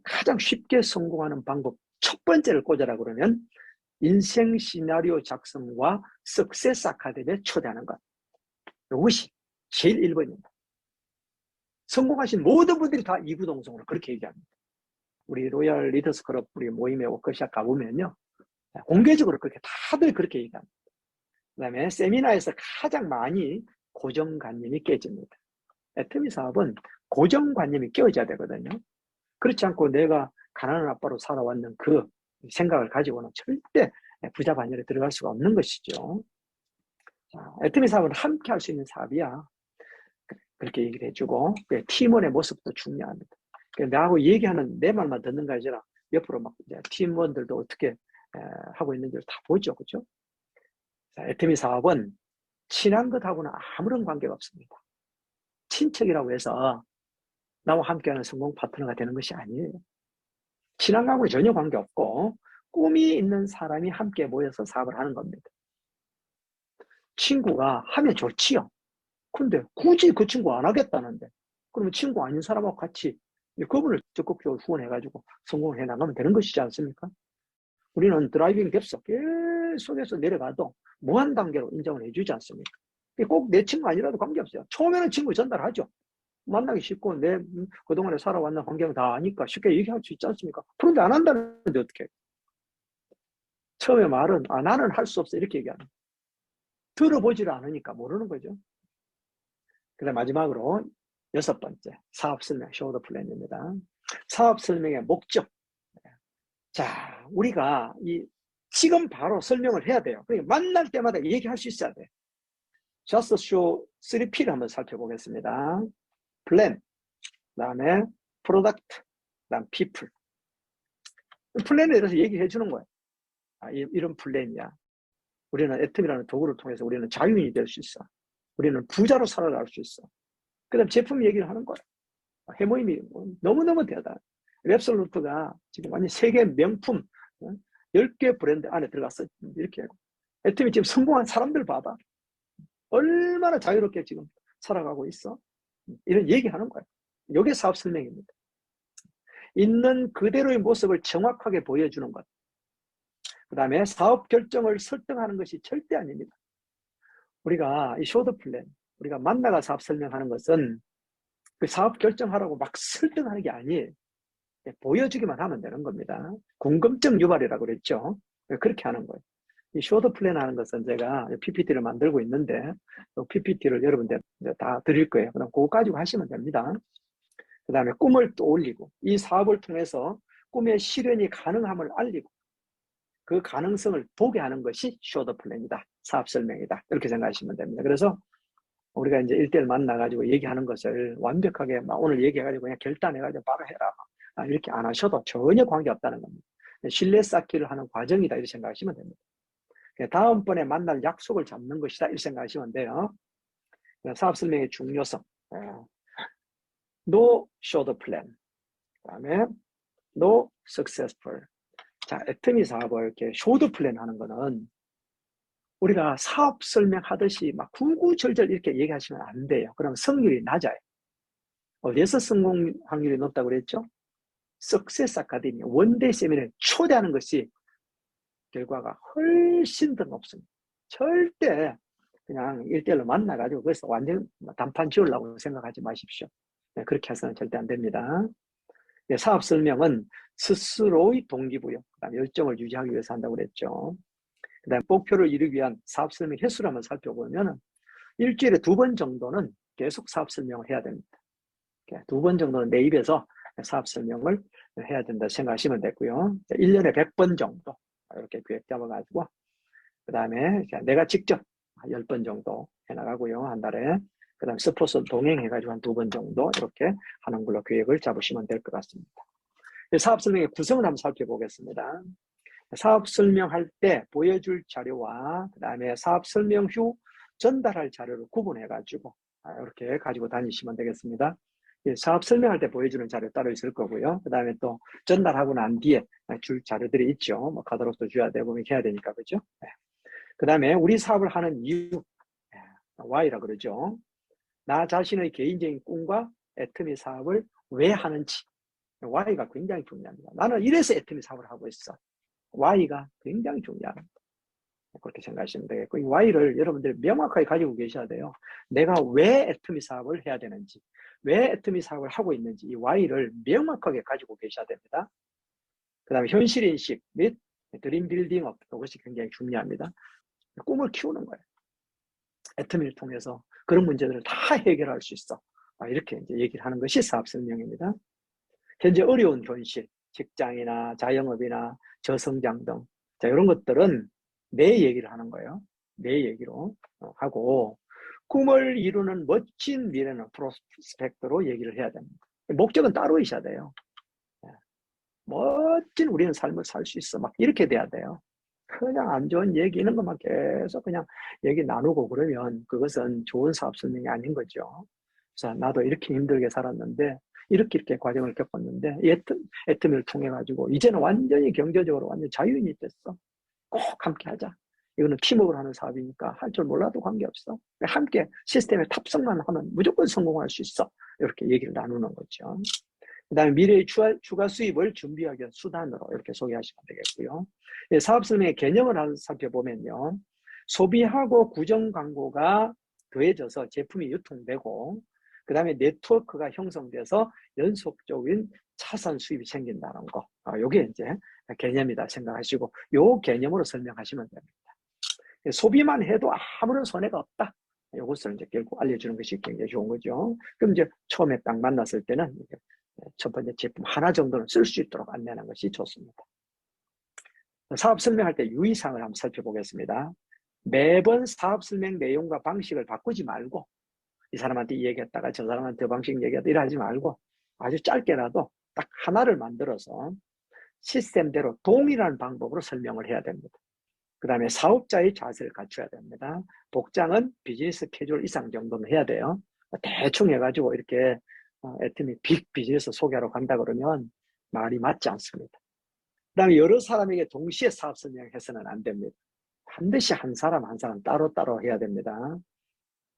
A: 가장 쉽게 성공하는 방법 첫 번째를 꽂아라 그러면 인생 시나리오 작성과 석세스 아카데미에 초대하는 것. 이것이 제일 1번입니다. 성공하신 모든 분들이 다 이구동성으로 그렇게 얘기합니다. 우리 로얄 리더스 클럽 우리 모임에 워크숍 가보면요, 공개적으로 그렇게 다들 그렇게 얘기합니다. 그 다음에 세미나에서 가장 많이 고정관념이 깨집니다. 애터미 사업은 고정관념이 깨어져야 되거든요. 그렇지 않고 내가 가난한 아빠로 살아왔는 그 생각을 가지고는 절대 부자 반열에 들어갈 수가 없는 것이죠. 자, 애터미 사업은 함께 할 수 있는 사업이야. 그렇게 얘기를 해주고, 팀원의 모습도 중요합니다. 나하고 얘기하는 내 말만 듣는 거 아니라 옆으로 막 이제 팀원들도 어떻게 하고 있는지를 다 보죠, 그죠? 자, 애터미 사업은 친한 것하고는 아무런 관계가 없습니다. 친척이라고 해서 나와 함께하는 성공 파트너가 되는 것이 아니에요. 친한 거하고는 전혀 관계없고 꿈이 있는 사람이 함께 모여서 사업을 하는 겁니다. 친구가 하면 좋지요. 근데 굳이 그 친구 안 하겠다는데 그러면 친구 아닌 사람하고 같이 그분을 적극적으로 후원해가지고 성공을 해나가면 되는 것이지 않습니까? 우리는 드라이빙 뎁스 계속해서 내려가도 무한 단계로 인정을 해주지 않습니까? 꼭 내 친구 아니라도 관계없어요. 처음에는 친구 전달하죠. 만나기 쉽고 내 그동안에 살아왔는 환경 다 아니까 쉽게 얘기할 수 있지 않습니까? 그런데 안 한다는데 어떻게? 처음에 말은 나는 할 수 없어 이렇게 얘기하는. 들어보지를 않으니까 모르는 거죠. 그다음 마지막으로 6번째 사업 설명 쇼더 플랜입니다. 사업 설명의 목적. 자, 우리가 지금 바로 설명을 해야 돼요. 그러니까 만날 때마다 얘기할 수 있어야 돼. Just Show 3P를 한번 살펴보겠습니다. 플랜, 그다음에 프로덕트, 그다음 people. 플랜에 대해서 얘기해 주는 거예요. 이런 플랜이야. 우리는 애텀이라는 도구를 통해서 우리는 자유인이 될 수 있어. 우리는 부자로 살아갈 수 있어. 그 다음 제품 얘기를 하는 거예요. 해모임이 너무너무 대단해. 랩솔루트가 지금 완전 세계 명품 10개 브랜드 안에 들어갔어. 이렇게 하고. 애텀이 지금 성공한 사람들 봐봐. 얼마나 자유롭게 지금 살아가고 있어. 이런 얘기하는 거예요. 이게 사업 설명입니다. 있는 그대로의 모습을 정확하게 보여주는 것. 그 다음에 사업 결정을 설득하는 것이 절대 아닙니다. 우리가 이 쇼더 플랜, 우리가 만나가 사업 설명하는 것은 그 사업 결정하라고 막 설득하는 게 아니에요. 보여주기만 하면 되는 겁니다. 궁금증 유발이라고 그랬죠. 그렇게 하는 거예요. 이 쇼더 플랜 하는 것은 제가 PPT를 만들고 있는데 PPT를 여러분들 다 드릴 거예요. 그럼 그거 가지고 하시면 됩니다. 그 다음에 꿈을 또 올리고 이 사업을 통해서 꿈의 실현이 가능함을 알리고 그 가능성을 보게 하는 것이 쇼더 플랜이다. 사업 설명이다. 이렇게 생각하시면 됩니다. 그래서 우리가 이제 1대1 만나가지고 얘기하는 것을 완벽하게 막 오늘 얘기해가지고 그냥 결단해가지고 바로 해라. 이렇게 안 하셔도 전혀 관계없다는 겁니다. 신뢰 쌓기를 하는 과정이다. 이렇게 생각하시면 됩니다. 다음번에 만날 약속을 잡는 것이다. 이렇게 생각하시면 돼요. 사업 설명의 중요성. No shoulder plan. 그 다음에 No successful. 자, 애터미 사업을 이렇게 쇼더 플랜 하는 거는 우리가 사업 설명하듯이 막 구구절절 이렇게 얘기하시면 안 돼요. 그럼 성률이 낮아요. 어디에서 성공 확률이 높다고 그랬죠? 석세스 아카데미, 원데이 세미나를 초대하는 것이 결과가 훨씬 더 높습니다. 절대 그냥 1대1로 만나가지고 그래서 완전 단판 지으려고 생각하지 마십시오. 네, 그렇게 해서는 절대 안 됩니다. 네, 사업 설명은 스스로의 동기부여, 그다음 열정을 유지하기 위해서 한다고 그랬죠. 그다음 목표를 이루기 위한 사업 설명 횟수를 한번 살펴보면 일주일에 2번 정도는 계속 사업 설명을 해야 됩니다. 2번 정도는 내 입에서 사업 설명을 해야 된다 생각하시면 되고요. 1년에 100번 정도 이렇게 계획 잡아가지고 그 다음에 내가 직접 10번 정도 해나가고요. 한 달에. 그 다음에 스포츠 동행해가지고 한 2번 정도 이렇게 하는 걸로 계획을 잡으시면 될 것 같습니다. 사업 설명의 구성을 한번 살펴보겠습니다. 사업 설명할 때 보여줄 자료와 그 다음에 사업 설명 후 전달할 자료를 구분해가지고 이렇게 가지고 다니시면 되겠습니다. 사업 설명할 때 보여주는 자료 따로 있을 거고요. 그 다음에 또 전달하고 난 뒤에 줄 자료들이 있죠. 뭐 카talog도 줘야 되고 해야 되니까 그죠? 네. 그 다음에 우리 사업을 하는 이유, Y라 그러죠. 나 자신의 개인적인 꿈과 애터미 사업을 왜 하는지, Y가 굉장히 중요합니다. 나는 이래서 애터미 사업을 하고 있어. Y가 굉장히 중요합니다. 그렇게 생각하시면 되겠고, 이 Y를 여러분들이 명확하게 가지고 계셔야 돼요. 내가 왜 애터미 사업을 해야 되는지, 왜 애터미 사업을 하고 있는지, 이 Y를 명확하게 가지고 계셔야 됩니다. 그 다음에 현실인식 및 드림 빌딩업, 이것이 굉장히 중요합니다. 꿈을 키우는 거예요. 애터미를 통해서 그런 문제들을 다 해결할 수 있어. 이렇게 이제 얘기를 하는 것이 사업 설명입니다. 현재 어려운 현실, 직장이나 자영업이나 저성장 등, 자, 이런 것들은 내 얘기를 하는 거예요. 내 얘기로 하고, 꿈을 이루는 멋진 미래는 프로스펙트로 얘기를 해야 됩니다. 목적은 따로 있어야 돼요. 멋진 우리는 삶을 살 수 있어. 막 이렇게 돼야 돼요. 그냥 안 좋은 얘기 이런 것만 계속 그냥 얘기 나누고 그러면 그것은 좋은 사업 설명이 아닌 거죠. 그래서 나도 이렇게 힘들게 살았는데 이렇게 과정을 겪었는데 애터미를 통해 가지고 이제는 완전히 경제적으로 완전 자유인이 됐어. 꼭 함께 하자. 이거는 팀워크를 하는 사업이니까 할 줄 몰라도 관계없어. 함께 시스템에 탑승만 하면 무조건 성공할 수 있어. 이렇게 얘기를 나누는 거죠. 그 다음에 미래의 추가 수입을 준비하기 위한 수단으로 이렇게 소개하시면 되겠고요. 사업 설명의 개념을 살펴보면요. 소비하고 구정 광고가 더해져서 제품이 유통되고 그 다음에 네트워크가 형성돼서 연속적인 차선 수입이 생긴다는 거. 요게 이제 개념이다 생각하시고 요 개념으로 설명하시면 됩니다. 소비만 해도 아무런 손해가 없다. 이것을 이제 결국 알려주는 것이 굉장히 좋은 거죠. 그럼 이제 처음에 딱 만났을 때는 첫 번째 제품 하나 정도는 쓸 수 있도록 안내하는 것이 좋습니다. 사업 설명할 때 유의사항을 한번 살펴보겠습니다. 매번 사업 설명 내용과 방식을 바꾸지 말고 이 사람한테 얘기했다가 저 사람한테 방식 얘기하다 이러지 말고 아주 짧게라도 딱 하나를 만들어서 시스템대로 동일한 방법으로 설명을 해야 됩니다. 그 다음에 사업자의 자세를 갖춰야 됩니다. 복장은 비즈니스 캐주얼 이상 정도는 해야 돼요. 대충 해가지고 이렇게 애터미 빅 비즈니스 소개하러 간다 그러면 말이 맞지 않습니다. 그 다음에 여러 사람에게 동시에 사업 설명해서는 안 됩니다. 반드시 한 사람 한 사람 따로따로 해야 됩니다.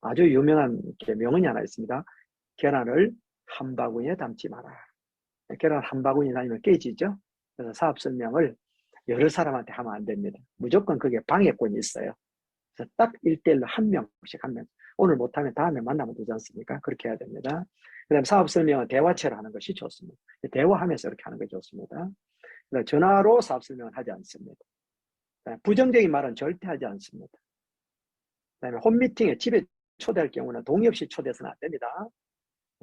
A: 아주 유명한 명언이 하나 있습니다. 계란을 한 바구니에 담지 마라. 계란 한 바구니에 담으면 깨지죠. 그래서 사업 설명을 여러 사람한테 하면 안 됩니다. 무조건 그게 방해권이 있어요. 그래서 딱 1대1로 한 명씩 한 명. 오늘 못하면 다음에 만나면 되지 않습니까? 그렇게 해야 됩니다. 그 다음 사업 설명은 대화체로 하는 것이 좋습니다. 대화하면서 이렇게 하는 게 좋습니다. 전화로 사업 설명은 하지 않습니다. 부정적인 말은 절대 하지 않습니다. 그 다음에 홈미팅에 집에 초대할 경우는 동의 없이 초대해서는 안 됩니다.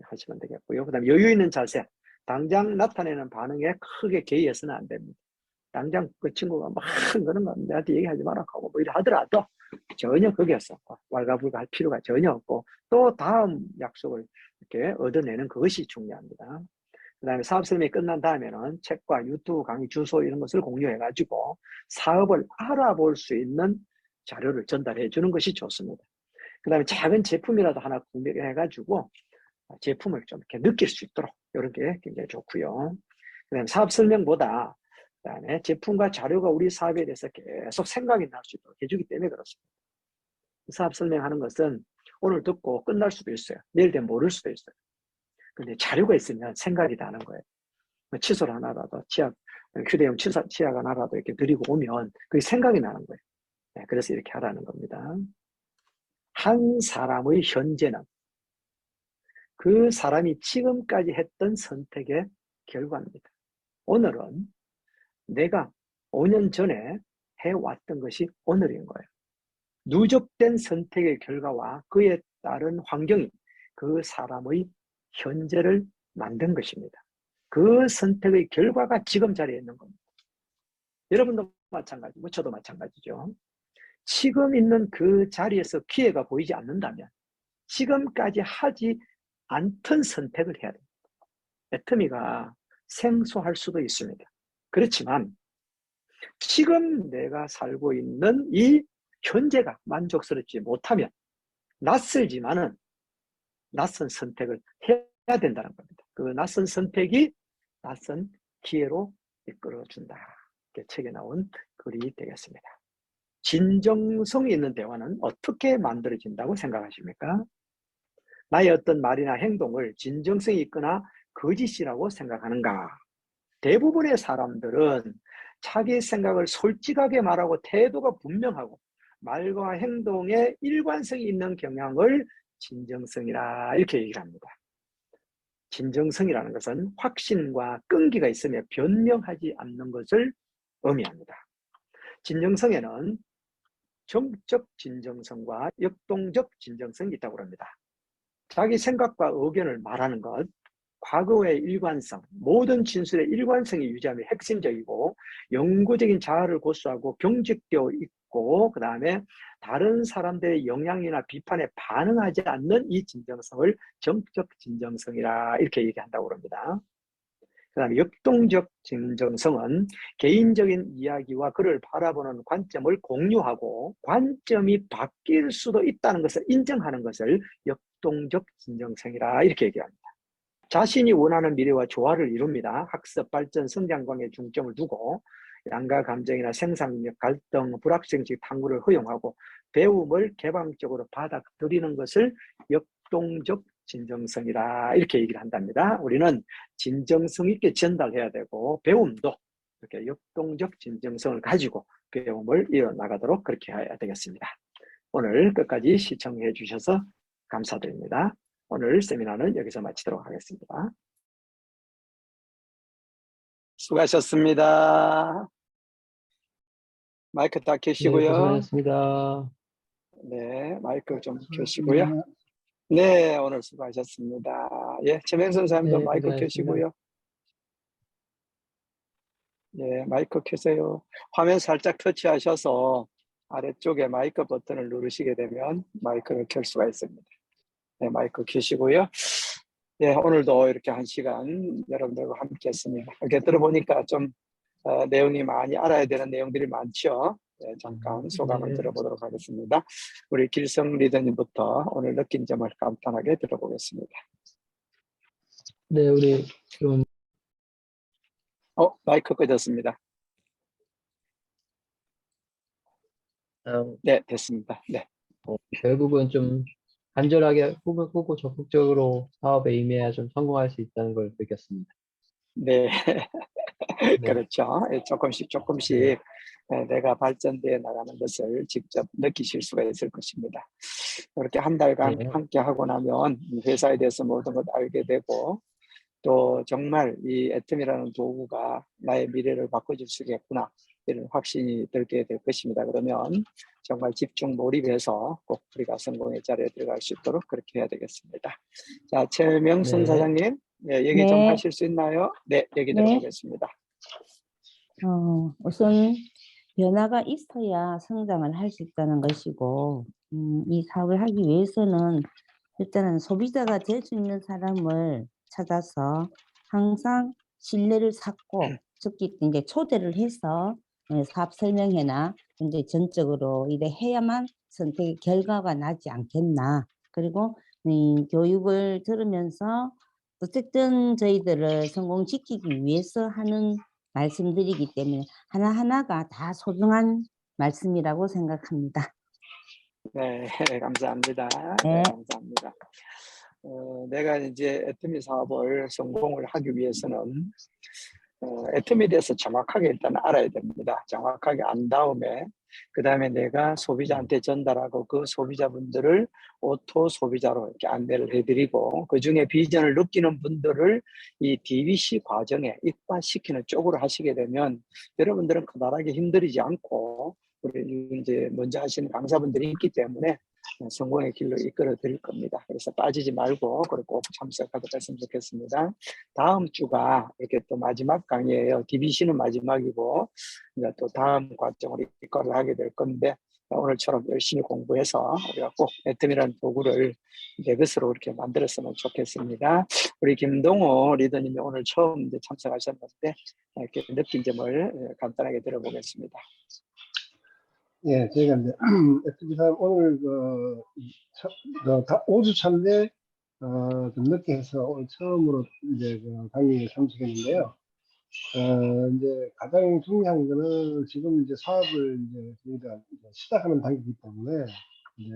A: 하시면 되겠고요. 그 다음에 여유 있는 자세. 당장 나타내는 반응에 크게 개의해서는 안 됩니다. 당장 그 친구가 막 그런 거 내한테 얘기하지 마라 하고 뭐 이래 하더라도 전혀 거기에서 왈가불가할 필요가 전혀 없고 또 다음 약속을 이렇게 얻어내는 그것이 중요합니다. 그 다음에 사업 설명이 끝난 다음에는 책과 유튜브 강의 주소 이런 것을 공유해가지고 사업을 알아볼 수 있는 자료를 전달해 주는 것이 좋습니다. 그 다음에 작은 제품이라도 하나 구매해가지고 제품을 좀 이렇게 느낄 수 있도록 이런 게 굉장히 좋고요. 그 다음에 사업 설명보다 그다음에 제품과 자료가 우리 사업에 대해서 계속 생각이 날 수 있도록 해주기 때문에 그렇습니다. 사업 설명하는 것은 오늘 듣고 끝날 수도 있어요. 내일 되면 모를 수도 있어요. 근데 자료가 있으면 생각이 나는 거예요. 칫솔 하나라도, 휴대용 치약 하나라도 이렇게 드리고 오면 그게 생각이 나는 거예요. 네, 그래서 이렇게 하라는 겁니다. 한 사람의 현재는 그 사람이 지금까지 했던 선택의 결과입니다. 오늘은 내가 5년 전에 해왔던 것이 오늘인 거예요. 누적된 선택의 결과와 그에 따른 환경이 그 사람의 현재를 만든 것입니다. 그 선택의 결과가 지금 자리에 있는 겁니다. 여러분도 마찬가지고 저도 마찬가지죠. 지금 있는 그 자리에서 기회가 보이지 않는다면 지금까지 하지 않던 선택을 해야 됩니다. 애터미가 생소할 수도 있습니다. 그렇지만 지금 내가 살고 있는 이 현재가 만족스럽지 못하면 낯설지만은 낯선 선택을 해야 된다는 겁니다. 그 낯선 선택이 낯선 기회로 이끌어준다. 이렇게 책에 나온 글이 되겠습니다. 진정성이 있는 대화는 어떻게 만들어진다고 생각하십니까? 나의 어떤 말이나 행동을 진정성이 있거나 거짓이라고 생각하는가? 대부분의 사람들은 자기 생각을 솔직하게 말하고 태도가 분명하고 말과 행동에 일관성이 있는 경향을 진정성이라 이렇게 얘기를 합니다. 진정성이라는 것은 확신과 끈기가 있으며 변명하지 않는 것을 의미합니다. 진정성에는 정적 진정성과 역동적 진정성이 있다고 합니다. 자기 생각과 의견을 말하는 것, 과거의 일관성, 모든 진술의 일관성이 유지하며 핵심적이고 영구적인 자아를 고수하고 경직되어 있고 그 다음에 다른 사람들의 영향이나 비판에 반응하지 않는 이 진정성을 정적 진정성이라 이렇게 얘기한다고 합니다. 그 다음에 역동적 진정성은 개인적인 이야기와 그를 바라보는 관점을 공유하고 관점이 바뀔 수도 있다는 것을 인정하는 것을 역동적 진정성이라 이렇게 얘기합니다. 자신이 원하는 미래와 조화를 이룹니다. 학습, 발전, 성장관에 중점을 두고 양가 감정이나 생산력, 갈등, 불확정식 탐구를 허용하고 배움을 개방적으로 받아들이는 것을 역동적 진정성이라 이렇게 얘기를 한답니다. 우리는 진정성 있게 전달해야 되고 배움도 이렇게 역동적 진정성을 가지고 배움을 이어나가도록 그렇게 해야 되겠습니다. 오늘 끝까지 시청해 주셔서 감사드립니다. 오늘 세미나는 여기서 마치도록 하겠습니다. 수고하셨습니다. 마이크 다
C: 네,
A: 켜시고요.
C: 고생하셨습니다.
A: 네, 마이크 좀 켜시고요. 네, 오늘 수고하셨습니다. 예, 최명선 사님도
C: 네,
A: 마이크
C: 고생하셨습니다.
A: 켜시고요. 예, 마이크 켜세요. 화면 살짝 터치하셔서 아래쪽에 마이크 버튼을 누르시게 되면 마이크를 켤 수가 있습니다. 네, 마이크 켜시고요. 예, 오늘도 이렇게 1시간 여러분들과 함께 했습니다. 이렇게 들어보니까 좀 내용이 많이 알아야 되는 내용들이 많죠. 네, 잠깐 소감을
C: 네.
A: 들어보도록 하겠습니다. 우리 길성 리더님부터 오늘 느낀 점을 간단하게 들어보겠습니다.
C: 네, 우리 좀
A: 마이크 꺼졌습니다.
C: 어,
A: 네, 됐습니다. 네.
C: 결국은 좀 간절하게 후보 적극적으로 사업에 임해야 좀 성공할 수 있다는 걸 느꼈습니다.
A: 네,
C: 네,
A: 그렇죠. 예, 조금씩
C: 네,
A: 내가 발전되어 나가는 것을 직접 느끼실 수가 있을 것입니다. 이렇게 한 달간
C: 네,
A: 함께 하고 나면 이 회사에 대해서 모든 것 알게 되고 또 정말 이 애텀이라는 도구가 나의 미래를 바꿔줄 수 있겠구나 이런 확신이 들게 될 것입니다. 그러면 정말 집중 몰입해서 꼭 우리가 성공의 자리에 들어갈 수 있도록 그렇게 해야 되겠습니다. 자, 최명순
C: 네,
A: 사장님, 네, 얘기 좀
D: 네,
A: 하실 수 있나요? 네, 얘기
D: 네.
A: 들어보겠습니다.
D: 우선 변화가 있어야 성장을 할 수 있다는 것이고, 이 사업을 하기 위해서는 일단은 소비자가 될 수 있는 사람을 찾아서 항상 신뢰를 쌓고, 특히 이제 초대를 해서 사업 설명회나 이제 전적으로 이래 해야만 선택의 결과가 나지 않겠나. 그리고 교육을 들으면서 어쨌든 저희들을 성공시키기 위해서 하는 말씀드리기 때문에 하나하나가 다 소중한 말씀이라고 생각합니다.
A: 네, 감사합니다. 네,
D: 네.
A: 감사합니다. 내가 이제 애터미 사업을 성공을 하기 위해서는 애텀에 대해서 정확하게 일단 알아야 됩니다. 정확하게 안 다음에 그 다음에 내가 소비자한테 전달하고 그 소비자분들을 오토 소비자로 이렇게 안내를 해드리고 그 중에 비전을 느끼는 분들을 이 DBC 과정에 입과시키는 쪽으로 하시게 되면 여러분들은 커다랗게 힘들이지 않고 우리 이제 먼저 하시는 강사분들이 있기 때문에 성공의 길로 이끌어 드릴 겁니다. 그래서 빠지지 말고 꼭 참석하도록 했으면 좋겠습니다. 다음 주가 이렇게 또 마지막 강의예요. DBC는 마지막이고 이제 또 다음 과정으로 이끌어 하게 될 건데 오늘처럼 열심히 공부해서 우리가 꼭 애텀이라는 도구를 내 것으로 이렇게 만들었으면 좋겠습니다. 우리 김동호 리더님이 오늘 처음 이제 참석하셨는데 이렇게 느낀 점을 간단하게 들어보겠습니다.
E: 예, 저희가 이제 FB3 오늘 5주 차인데 좀 늦게 해서 오늘 처음으로 이제 강의에 참석했는데요. 이제 가장 중요한 거는 지금 이제 사업을 이제 저희가 이제 시작하는 단계이기 때문에 이제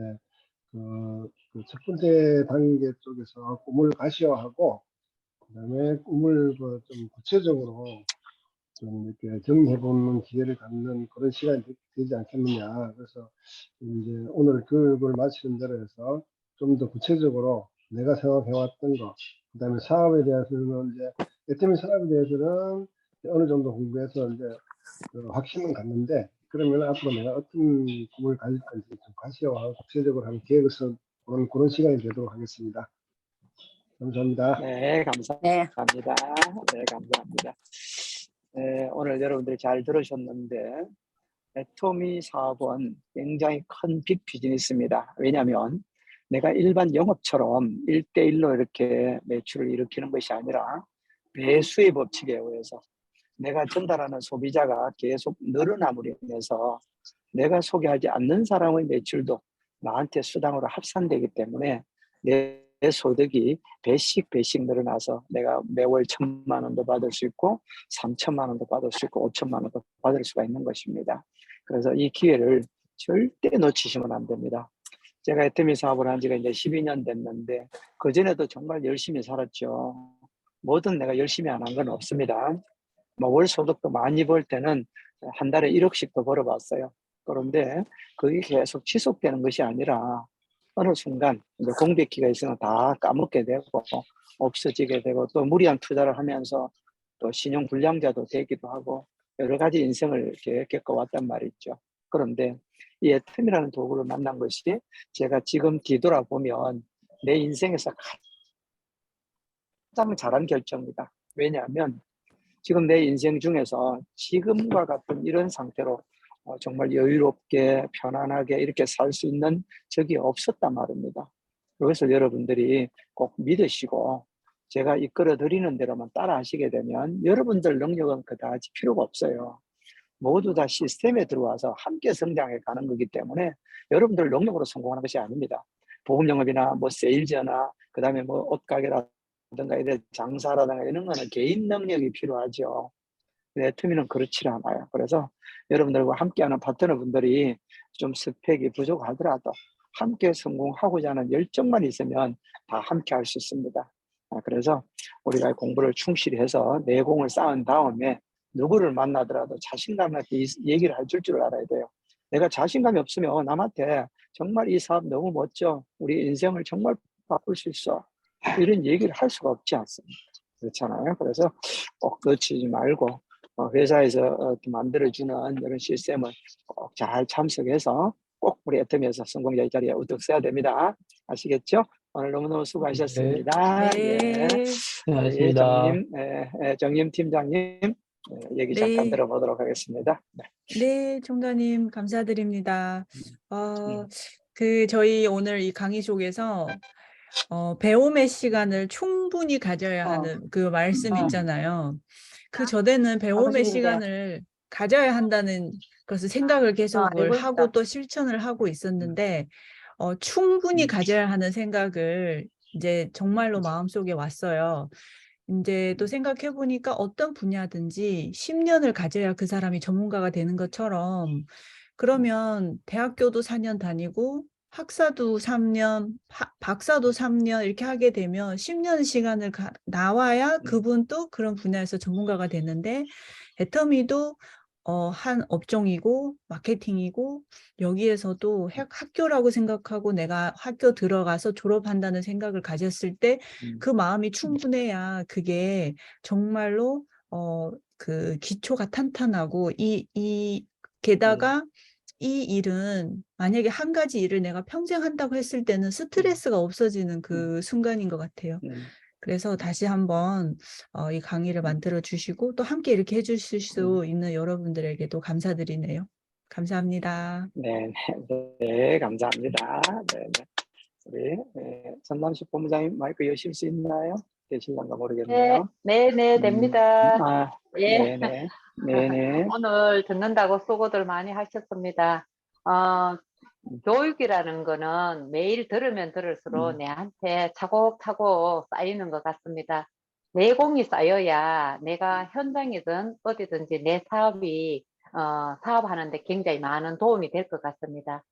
E: 첫 번째 단계 쪽에서 꿈을 가시화하고 그다음에 꿈을 좀 구체적으로 좀 이렇게 정리해보는 기회를 갖는 그런 시간이 되지 않겠느냐. 그래서 이제 오늘 교육을 마치는 대로 해서 좀 더 구체적으로 내가 생각해왔던 거, 그 다음에 사업에 대해서는 이제 애터미 사업에 대해서는 어느 정도 공부해서 이제 확신은 갖는데 그러면 앞으로 내가 어떤 꿈을 가질 건지 좀 가시화하고 구체적으로 하는 계획을 세우는 그런 시간이 되도록 하겠습니다. 감사합니다.
A: 네, 감사합니다. 네, 감사합니다. 네, 오늘 여러분들이 잘 들으셨는데 애터미 사업은 굉장히 큰 빅 비즈니스입니다. 왜냐하면 내가 일반 영업처럼 1대1로 이렇게 매출을 일으키는 것이 아니라 배수의 법칙에 의해서 내가 전달하는 소비자가 계속 늘어남으로 인해서 내가 소개하지 않는 사람의 매출도 나한테 수당으로 합산되기 때문에 내 소득이 배씩 늘어나서 내가 매월 1,000만 원도 받을 수 있고 3천만 원도 받을 수 있고 5천만 원도 받을 수가 있는 것입니다. 그래서 이 기회를 절대 놓치시면 안 됩니다. 제가 애터미 사업을 한 지가 이제 12년 됐는데 그전에도 정말 열심히 살았죠. 뭐든 내가 열심히 안 한 건 없습니다. 뭐 월 소득도 많이 벌 때는 한 달에 1억씩도 벌어봤어요. 그런데 그게 계속 지속되는 것이 아니라 어느 순간 이제 공백기가 있으면 다 까먹게 되고 없어지게 되고 또 무리한 투자를 하면서 또 신용 불량자도 되기도 하고 여러 가지 인생을 이렇게 겪어왔단 말이죠. 그런데 이 애텀이라는 도구를 만난 것이 제가 지금 뒤돌아보면 내 인생에서 가장 잘한 결정이다. 왜냐하면 지금 내 인생 중에서 지금과 같은 이런 상태로 정말 여유롭게 편안하게 이렇게 살 수 있는 적이 없었단 말입니다. 그래서 여러분들이 꼭 믿으시고 제가 이끌어 드리는 대로만 따라 하시게 되면 여러분들 능력은 그다지 필요가 없어요. 모두 다 시스템에 들어와서 함께 성장해 가는 거기 때문에 여러분들 능력으로 성공하는 것이 아닙니다. 보험 영업이나 뭐 세일즈나 그다음에 뭐 옷가게라든가 이런 장사라든가 이런 거는 개인 능력이 필요하죠. 애터미는 그렇지 않아요. 그래서 여러분들과 함께하는 파트너분들이 좀 스펙이 부족하더라도 함께 성공하고자 하는 열정만 있으면 다 함께 할 수 있습니다. 그래서 우리가 공부를 충실히 해서 내공을 쌓은 다음에 누구를 만나더라도 자신감 있게 얘기를 해줄 줄 알아야 돼요. 내가 자신감이 없으면 남한테 정말 이 사업 너무 멋져. 우리 인생을 정말 바꿀 수 있어. 이런 얘기를 할 수가 없지 않습니까? 그렇잖아요. 그래서 꼭 놓치지 말고 회사에서 만들어주는 이런 시스템을 꼭 잘 참석해서 꼭 우리 애터미에서 성공자의 자리에 우뚝 서야 됩니다. 아시겠죠? 오늘 너무너무 수고하셨습니다.
F: 네.
C: 고생하셨습니다.
A: 정임 팀장님 얘기 잠깐
F: 네.
A: 들어보도록 하겠습니다.
F: 네, 총장님 감사드립니다. 저희 오늘 이 강의 속에서 배움의 시간을 충분히 가져야 하는 그 말씀 있잖아요. 그 전에는 배움의 시간을 가져야 한다는 것을 생각을 계속을 하고 또 실천을 하고 있었는데 충분히 가져야 하는 생각을 이제 정말로 마음속에 왔어요. 이제 또 생각해 보니까 어떤 분야든지 10년을 가져야 그 사람이 전문가가 되는 것처럼 그러면 대학교도 4년 다니고 학사도 3년, 박사도 3년 이렇게 하게 되면 10년 시간을 나와야 그분도 그런 분야에서 전문가가 되는데 애터미도 한 업종이고 마케팅이고 여기에서도 학교라고 생각하고 내가 학교 들어가서 졸업한다는 생각을 가졌을 때 그 마음이 충분해야 그게 정말로 그 기초가 탄탄하고 게다가 이 일은 만약에 한 가지 일을 내가 평생 한다고 했을 때는 스트레스가 없어지는 그 순간인 것 같아요. 그래서 다시 한번 이 강의를 만들어 주시고 또 함께 이렇게 해주실 수 있는 여러분들에게도 감사드리네요. 감사합니다.
A: 네, 네, 감사합니다. 네, 네. 우리 전남식 본부장님 마이크 여실 수 있나요? 계실런가
G: 네,
A: 모르겠네요.
G: 네, 됩니다.
A: 아,
G: 예.
A: 네, 네, 네, 네.
G: 오늘 듣는다고 수고들 많이 하셨습니다. 교육이라는 거는 매일 들으면 들을수록 내한테 차곡차곡 쌓이는 것 같습니다. 내공이 쌓여야 내가 현장이든 어디든지 내 사업이 사업하는데 굉장히 많은 도움이 될 것 같습니다.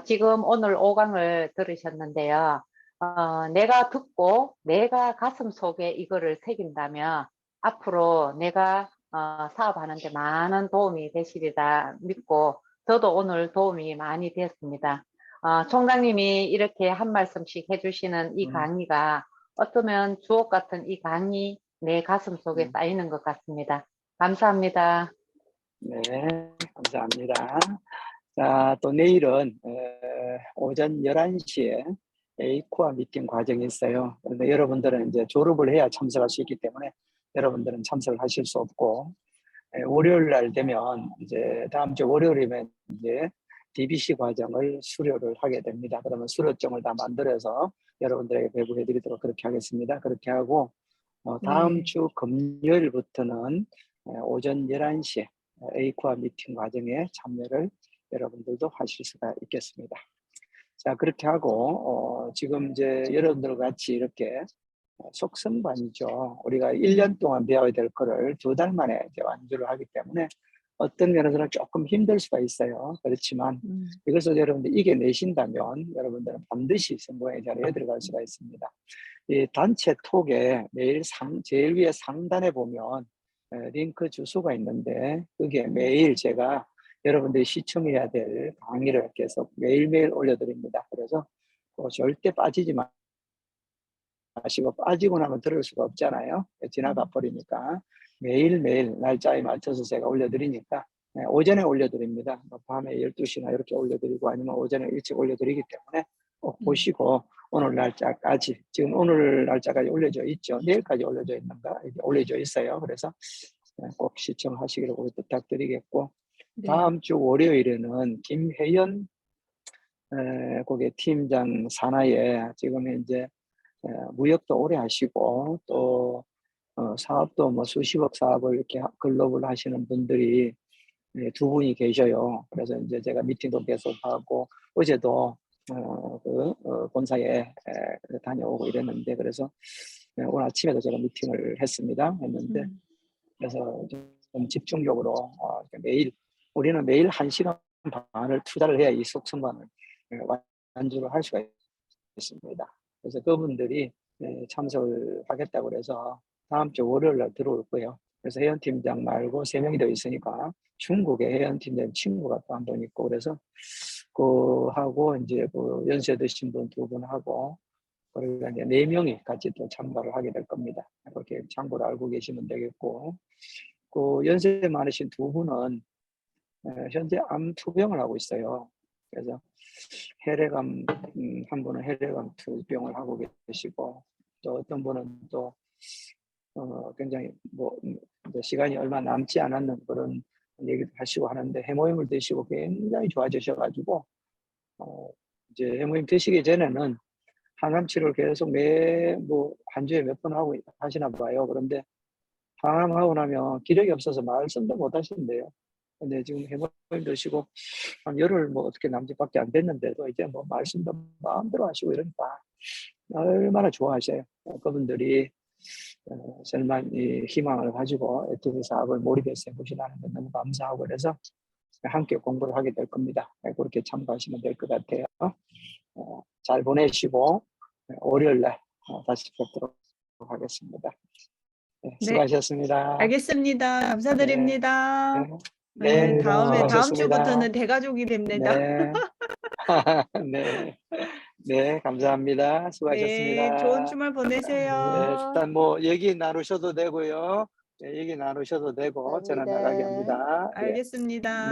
G: 지금 오늘 5강을 들으셨는데요. 내가 듣고 내가 가슴 속에 이거를 새긴다면 앞으로 내가 사업하는데 많은 도움이 되시리라 믿고 저도 오늘 도움이 많이 되었습니다. 총장님이 이렇게 한 말씀씩 해주시는 이 강의가 어쩌면 주옥 같은 이 강의 내 가슴 속에 쌓이는 것 같습니다. 감사합니다.
A: 네, 감사합니다. 자, 또 내일은 오전 11시에 에이코아 미팅 과정이 있어요. 그런데 여러분들은 이제 졸업을 해야 참석할 수 있기 때문에 여러분들은 참석을 하실 수 없고, 월요일 날 되면 이제 다음 주 월요일이면 이제 DBC 과정을 수료를 하게 됩니다. 그러면 수료증을 다 만들어서 여러분들에게 배부해 드리도록 그렇게 하겠습니다. 그렇게 하고 다음
F: 네.
A: 주 금요일부터는 오전 11시에 에이코아 미팅 과정에 참여를 여러분들도 하실 수가 있겠습니다. 자, 그렇게 하고 지금 이제 여러분들 같이 이렇게 속성반이죠. 우리가 1년 동안 배워야 될 거를 2달 만에 이제 완주를 하기 때문에 어떤 면에서는 조금 힘들 수가 있어요. 그렇지만 이것을 여러분들 이겨내신다면 여러분들은 반드시 성공의 자리에 들어갈 수가 있습니다. 이 단체 톡에 매일 제일 위에 상단에 보면 링크 주소가 있는데 그게 매일 제가 여러분들이 시청해야 될 강의를 계속 매일매일 올려드립니다. 그래서 절대 빠지지 마시고 빠지고 나면 들을 수가 없잖아요. 지나가 버리니까 매일매일 날짜에 맞춰서 제가 올려드리니까 오전에 올려드립니다. 밤에 12시나 이렇게 올려드리고 아니면 오전에 일찍 올려드리기 때문에 꼭 보시고 오늘 날짜까지 지금 오늘 날짜까지 올려져 있죠. 내일까지 올려져 있는가? 이게 올려져 있어요. 그래서 꼭 시청하시기를 부탁드리겠고
F: 네.
A: 다음 주 월요일에는 김혜연 고객 팀장 산하에 지금 이제 무역도 오래 하시고 또 사업도 뭐 수십억 사업을 이렇게 글로벌 하시는 분들이 2분이 계셔요. 그래서 이제 제가 미팅도 계속 하고 어제도 본사에 다녀오고 이랬는데 그래서 오늘 아침에도 제가 미팅을 했는데 그래서 좀 집중적으로 매일 우리는 매일 1시간 반을 투자를 해야 이 속성반을 완주를 할 수가 있습니다. 그래서 그분들이 참석을 하겠다고 그래서 다음 주 월요일 날 들어올 거예요. 그래서 회원팀장 말고 3명이 더 있으니까 중국에 회원팀장 친구가 또 한 분 있고 그래서 그 하고 이제 그 연세 드신 분 2분 하고 그러니까 이제 4명이 같이 또 참가를 하게 될 겁니다. 그렇게 참고로 알고 계시면 되겠고 그 연세 많으신 2분은 현재 암 투병을 하고 있어요. 그래서 혈액암 한 분은 혈액암 투병을 하고 계시고 또 어떤 분은 또 굉장히 뭐 시간이 얼마 남지 않았는 그런 얘기도 하시고 하는데 해모임을 드시고 굉장히 좋아지셔가지고 이제 해모임 드시기 전에는 항암 치료를 계속 한 주에 몇 번 하고 하시나 봐요. 그런데 항암하고 나면 기력이 없어서 말씀도 못 하시는데요. 근데 지금 해모임 드시고 한 열흘 뭐 어떻게 남짓밖에 안 됐는데도 이제 뭐 말씀도 마음대로 하시고 이러니까 얼마나 좋아하셔요. 그분들이 정말 이 희망을 가지고 애터미 사업을 몰입해서 해보시라는 건 너무 감사하고 그래서 함께 공부를 하게 될 겁니다. 그렇게 참고하시면 될 것 같아요. 잘 보내시고 월요일 날 다시 뵙도록 하겠습니다. 네,
F: 네.
A: 수고하셨습니다.
F: 알겠습니다. 감사드립니다.
A: 네,
F: 네, 다음
A: 수고하셨습니다.
F: 주부터는 대가족이 됩니다.
A: 네. 네. 네, 감사합니다. 수고하셨습니다.
F: 네, 좋은 주말
A: 네,
F: 보내세요.
A: 일단 뭐 얘기 나누셔도 되고요. 네, 얘기 나누셔도 되고 전화 나가게 합니다. 예.
F: 알겠습니다.